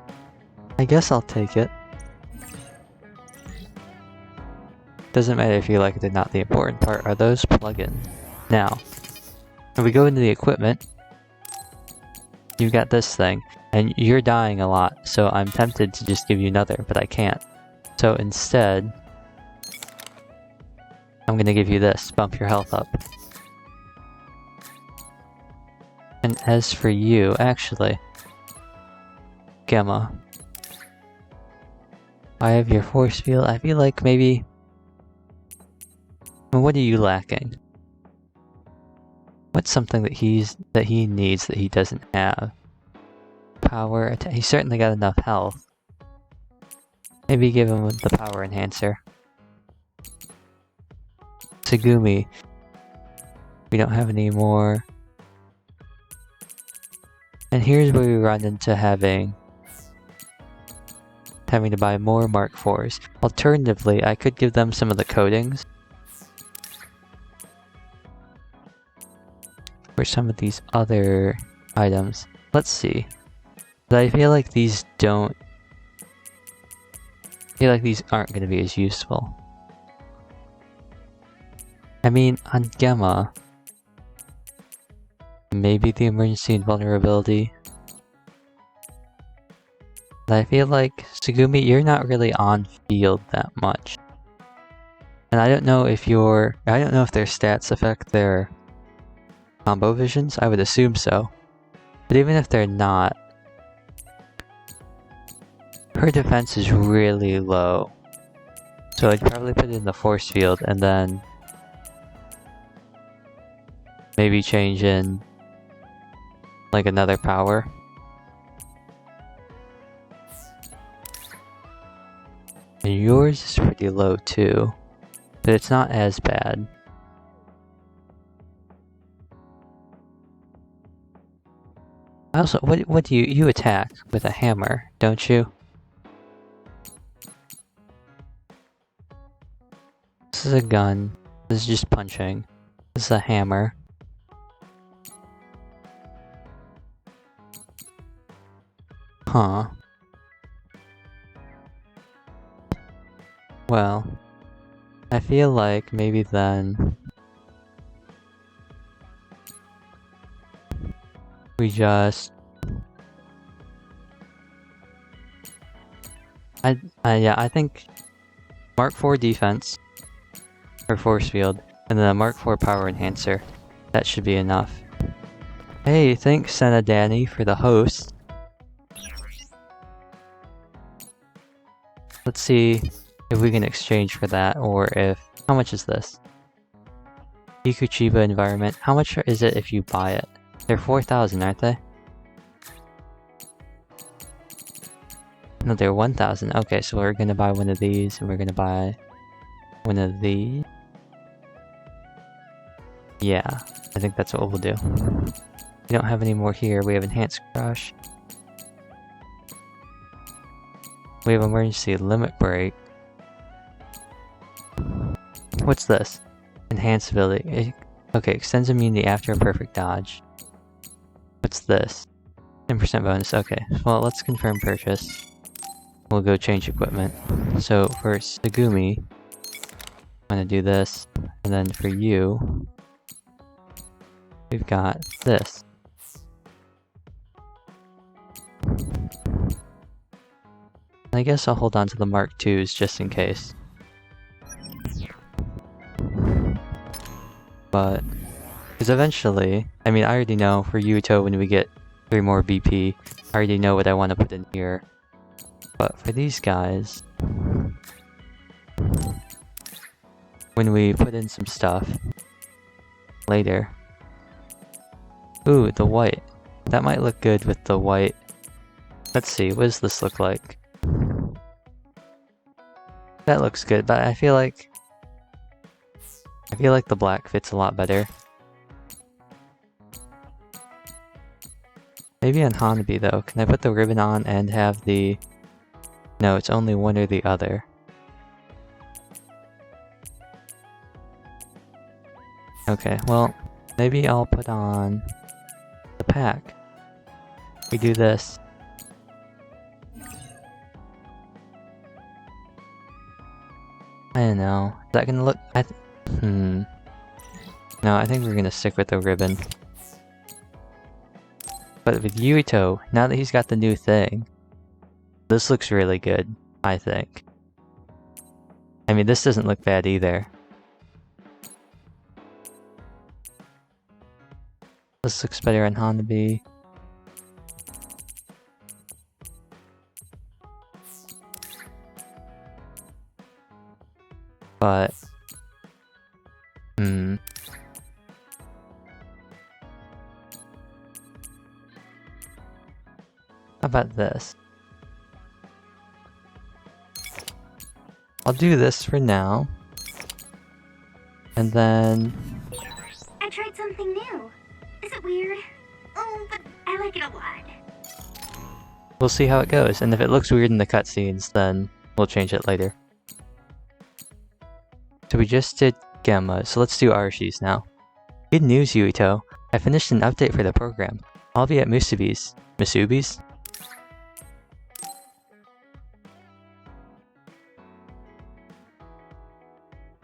I guess I'll take it. Doesn't matter if you like it or not, the important part are those plugins. Now, if we go into the equipment, you've got this thing, and you're dying a lot, so I'm tempted to just give you another, but I can't. So instead, I'm gonna give you this, bump your health up. And as for you, actually, Gemma, I have your force field. I feel like maybe... What are you lacking? What's something that he needs that he doesn't have? Power, he's certainly got enough health. Maybe give him the power enhancer. Tsugumi. We don't have any more. And here's where we run into having to buy more Mark IVs. Alternatively, I could give them some of the coatings for some of these other items. Let's see. But I feel like these don't... I feel like these aren't going to be as useful. I mean, on Gemma, maybe the emergency and vulnerability. But I feel like, Tsugumi, you're not really on field that much. And I don't know if their stats affect their combo visions. I would assume so. But even if they're not, her defense is really low. So I'd probably put it in the force field and then maybe change in like another power. And yours is pretty low too, but it's not as bad. Also, what do you attack with a hammer, don't you? This is a gun. This is just punching. This is a hammer. Huh. Well, I feel like maybe then we just... I think Mark IV defense, or force field, and then a Mark IV power enhancer. That should be enough. Hey, thanks Senna Danny for the host. Let's see if we can exchange for that, or if... How much is this? Ikuchiba environment. How much is it if you buy it? They're 4,000, aren't they? No, they're 1,000. Okay, so we're gonna buy one of these, and we're gonna buy one of these. Yeah, I think that's what we'll do. We don't have any more here. We have Enhanced Crush. We have Emergency Limit Break. What's this? Enhanced ability. Okay, extends immunity after a perfect dodge. What's this? 10% bonus. Okay, well, let's confirm purchase. We'll go change equipment. So for Segumi, I'm gonna do this, and then for you, we've got this. I guess I'll hold on to the Mark IIs just in case. But, because eventually, I mean, I already know for Yuito when we get 3 more BP, I already know what I want to put in here. But for these guys, when we put in some stuff later, ooh, the white. That might look good with the white. Let's see, what does this look like? That looks good, but I feel like the black fits a lot better. Maybe on Hanabi though. Can I put the ribbon on and have the... No, it's only one or the other. Okay, well, maybe I'll put on the pack. We do this. I don't know. Is that gonna look... No, I think we're gonna stick with the ribbon. But with Yuito, now that he's got the new thing, this looks really good, I think. I mean, this doesn't look bad either. This looks better on Hanabi. But... How about this? I'll do this for now. And then... I tried something new. Is it weird? Oh, but I like it a lot. We'll see how it goes, and if it looks weird in the cutscenes, then we'll change it later. So we just did Gemma, so let's do Arashi's now. Good news, Yuito. I finished an update for the program. I'll be at Musubi's. Musubi's?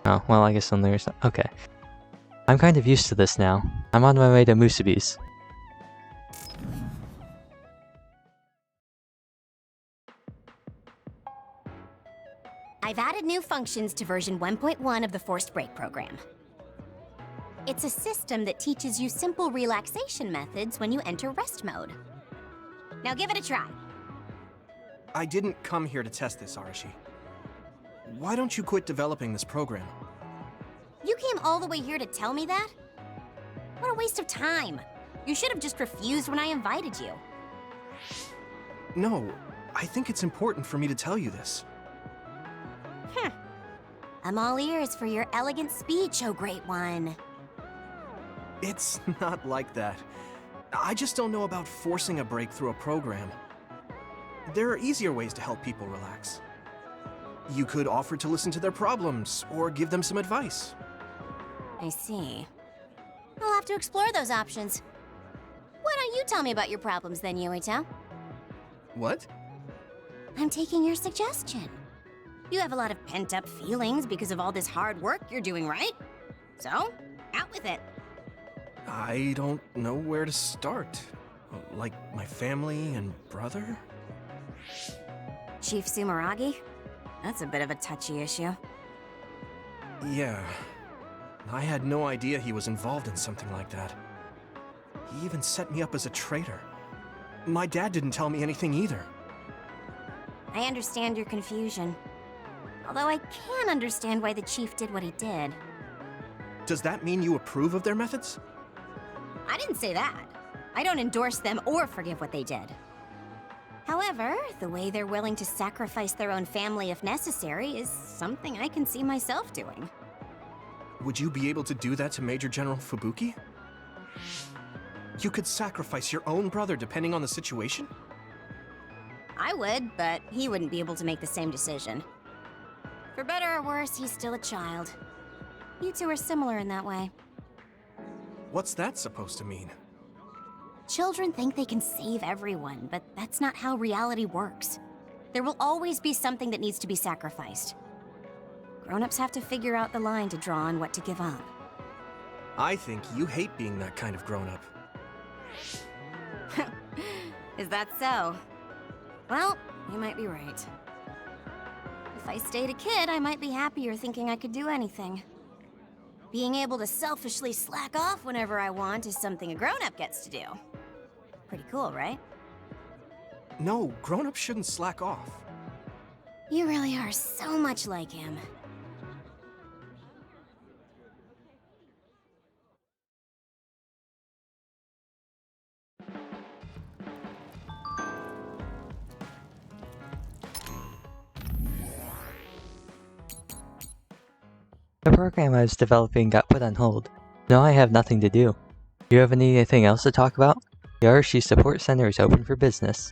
Oh, well, I guess only there's... Okay. I'm kind of used to this now. I'm on my way to Musubi's. I've added new functions to version 1.1 of the Forced Break program. It's a system that teaches you simple relaxation methods when you enter rest mode. Now give it a try. I didn't come here to test this, Arashi. Why don't you quit developing this program? You came all the way here to tell me that? What a waste of time. You should have just refused when I invited you. No, I think it's important for me to tell you this. I'm all ears for your elegant speech, oh great one. It's not like that. I just don't know about forcing a break through a program. There are easier ways to help people relax. You could offer to listen to their problems, or give them some advice. I see. I'll have to explore those options. Why don't you tell me about your problems then, Yuito? What? I'm taking your suggestion. You have a lot of pent-up feelings because of all this hard work you're doing, right? So, out with it. I don't know where to start. Like my family and brother? Chief Sumeragi? That's a bit of a touchy issue. Yeah. I had no idea he was involved in something like that. He even set me up as a traitor. My dad didn't tell me anything either. I understand your confusion. Although I can understand why the chief did what he did. Does that mean you approve of their methods? I didn't say that. I don't endorse them or forgive what they did. However, the way they're willing to sacrifice their own family if necessary is something I can see myself doing. Would you be able to do that to Major General Fubuki? You could sacrifice your own brother depending on the situation? I would, but he wouldn't be able to make the same decision. For better or worse, he's still a child. You two are similar in that way. What's that supposed to mean? Children think they can save everyone, but that's not how reality works. There will always be something that needs to be sacrificed. Grown-ups have to figure out the line to draw on what to give up. I think you hate being that kind of grown-up. Is that so? Well, you might be right. If I stayed a kid, I might be happier thinking I could do anything. Being able to selfishly slack off whenever I want is something a grown-up gets to do. Pretty cool, right? No, grown-ups shouldn't slack off. You really are so much like him. The program I was developing got put on hold. Now I have nothing to do. Do you have anything else to talk about? The RC Support Center is open for business.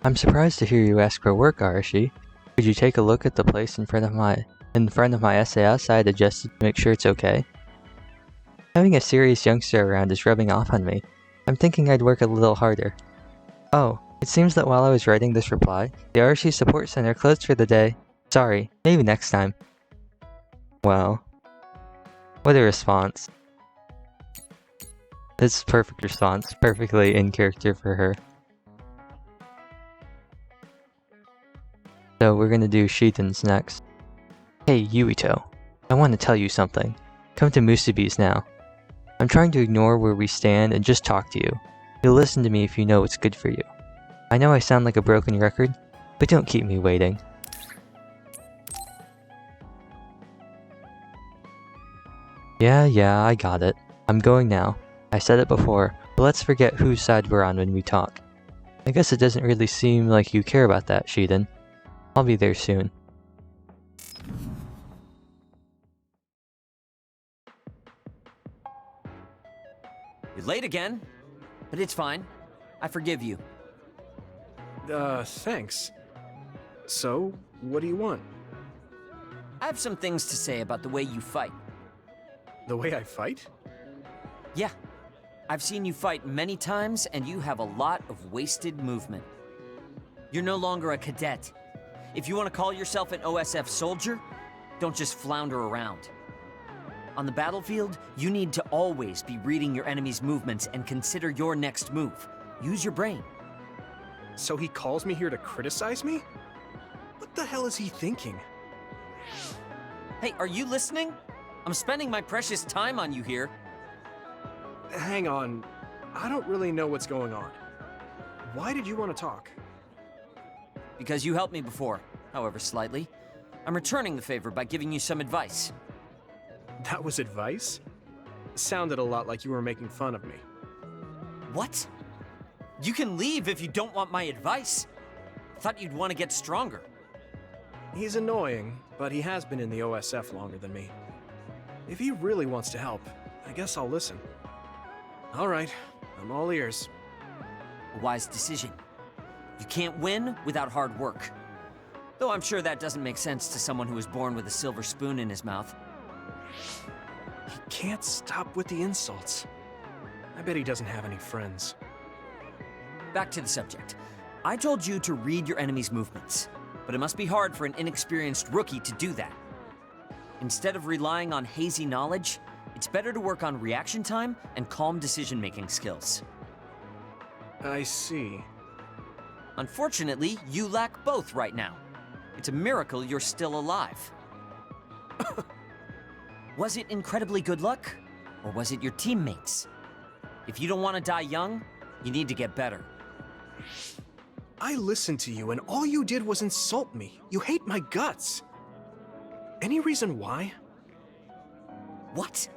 I'm surprised to hear you ask for work, Arashi. Could you take a look at the place in front of my SAS I had adjusted to make sure it's okay? Having a serious youngster around is rubbing off on me. I'm thinking I'd work a little harder. Oh, it seems that while I was writing this reply, the RC Support Center closed for the day. Sorry, maybe next time. Wow. What a response. It's a perfect response, perfectly in character for her. So we're gonna do Shiiten's next. Hey Yuito, I want to tell you something. Come to Musubi's now. I'm trying to ignore where we stand and just talk to you. You'll listen to me if you know what's good for you. I know I sound like a broken record, but don't keep me waiting. Yeah, I got it. I'm going now. I said it before, but let's forget whose side we're on when we talk. I guess it doesn't really seem like you care about that, Shiiten. I'll be there soon. You're late again, but it's fine. I forgive you. Thanks. So, what do you want? I have some things to say about the way you fight. The way I fight? Yeah. I've seen you fight many times, and you have a lot of wasted movement. You're no longer a cadet. If you want to call yourself an OSF soldier, don't just flounder around. On the battlefield, you need to always be reading your enemy's movements and consider your next move. Use your brain. So he calls me here to criticize me? What the hell is he thinking? Hey, are you listening? I'm spending my precious time on you here. Hang on. I don't really know what's going on. Why did you want to talk? Because you helped me before, however slightly. I'm returning the favor by giving you some advice. That was advice? Sounded a lot like you were making fun of me. What? You can leave if you don't want my advice. Thought you'd want to get stronger. He's annoying, but he has been in the OSF longer than me. If he really wants to help, I guess I'll listen. Alright, I'm all ears. A wise decision. You can't win without hard work. Though I'm sure that doesn't make sense to someone who was born with a silver spoon in his mouth. He can't stop with the insults. I bet he doesn't have any friends. Back to the subject. I told you to read your enemy's movements, but it must be hard for an inexperienced rookie to do that. Instead of relying on hazy knowledge, it's better to work on reaction time and calm decision-making skills. I see. Unfortunately, you lack both right now. It's a miracle you're still alive. Was it incredibly good luck? Or was it your teammates? If you don't want to die young, You need to get better. I listened to you and all you did was insult me. You hate my guts. Any reason why? What?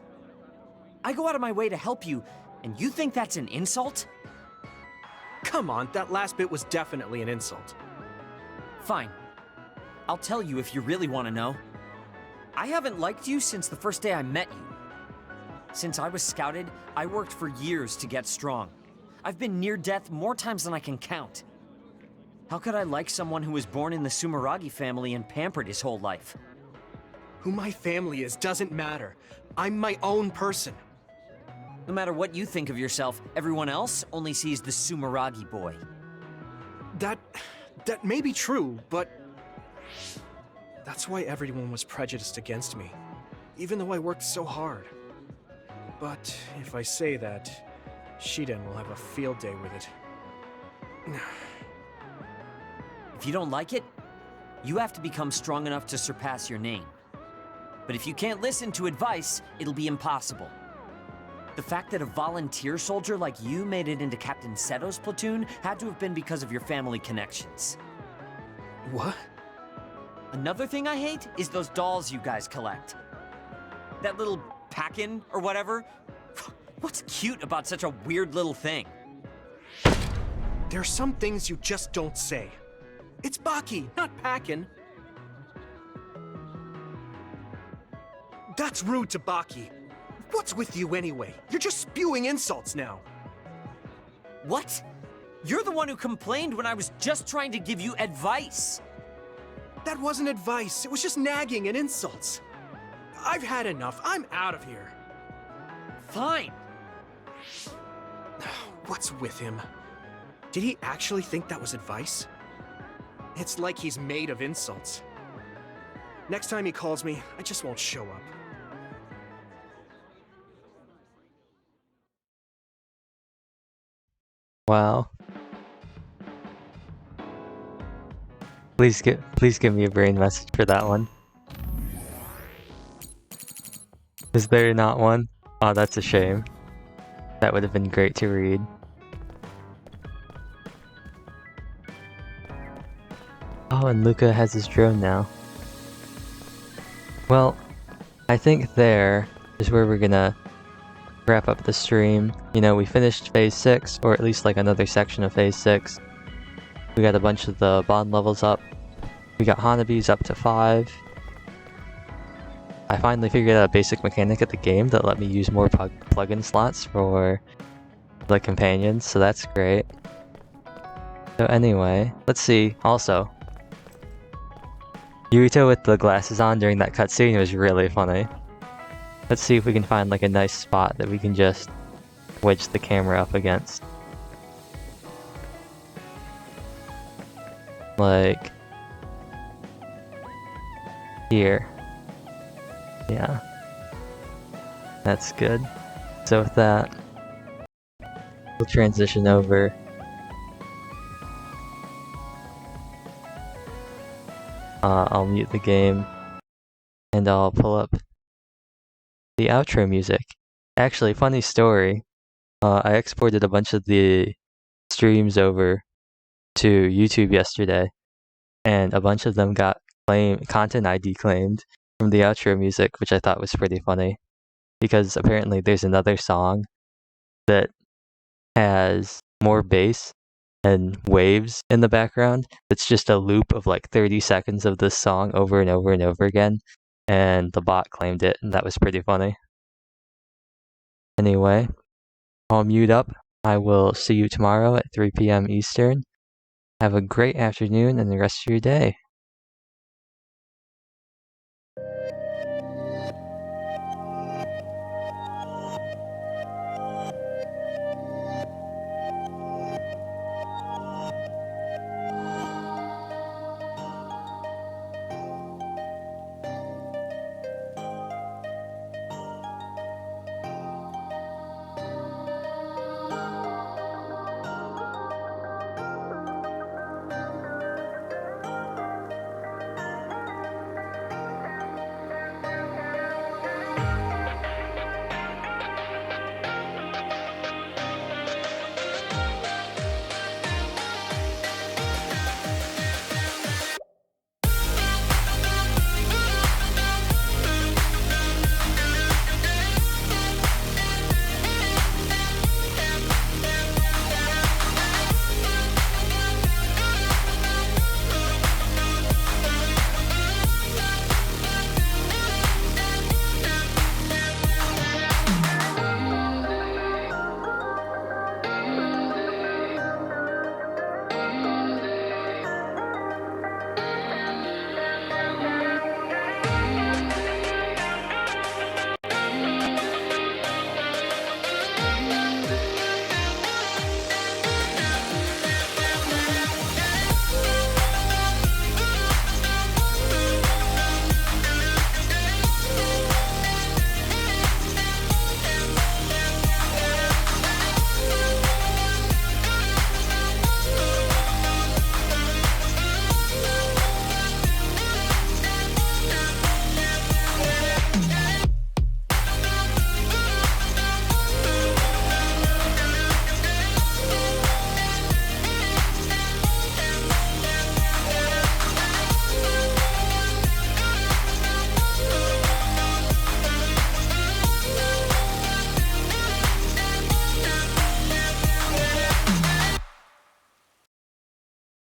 I go out of my way to help you, and you think that's an insult? Come on, that last bit was definitely an insult. Fine. I'll tell you if you really want to know. I haven't liked you since the first day I met you. Since I was scouted, I worked for years to get strong. I've been near death more times than I can count. How could I like someone who was born in the Sumeragi family and pampered his whole life? Who my family is doesn't matter. I'm my own person. No matter what you think of yourself, everyone else only sees the Sumeragi boy. That may be true, but that's why everyone was prejudiced against me, even though I worked so hard. But if I say that, Shiden will have a field day with it. If you don't like it, you have to become strong enough to surpass your name. But if you can't listen to advice, it'll be impossible. The fact that a volunteer soldier like you made it into Captain Seto's platoon had to have been because of your family connections. What? Another thing I hate is those dolls you guys collect. That little pack-in or whatever. What's cute about such a weird little thing? There are some things you just don't say. It's Baki, not Packin. That's rude to Baki. What's with you anyway? You're just spewing insults now. What? You're the one who complained when I was just trying to give you advice. That wasn't advice. It was just nagging and insults. I've had enough. I'm out of here. Fine. What's with him? Did he actually think that was advice? It's like he's made of insults. Next time he calls me, I just won't show up. Wow. Please give me a brain message for that one. Is there not one? Oh, that's a shame. That would have been great to read. Oh, and Luca has his drone now. Well, I think there is where we're gonna wrap up the stream. You know, we finished Phase 6, or at least like another section of Phase 6. We got a bunch of the bond levels up. We got Hanabi's up to 5. I finally figured out a basic mechanic of the game that let me use more plugin slots for the companions, so that's great. So anyway, let's see. Also, Yuito with the glasses on during that cutscene was really funny. Let's see if we can find like a nice spot that we can just wedge the camera up against. Like here. Yeah. That's good. So with that, we'll transition over. I'll mute the game and I'll pull up the outro music. Actually, funny story. I exported a bunch of the streams over to YouTube yesterday, and a bunch of them got content ID claimed from the outro music, which I thought was pretty funny, because apparently there's another song that has more bass and waves in the background. It's just a loop of like 30 seconds of this song over and over and over again, and the bot claimed it, and that was pretty funny. Anyway, I'll mute up. I will see you tomorrow at 3 p.m. Eastern. Have a great afternoon and the rest of your day.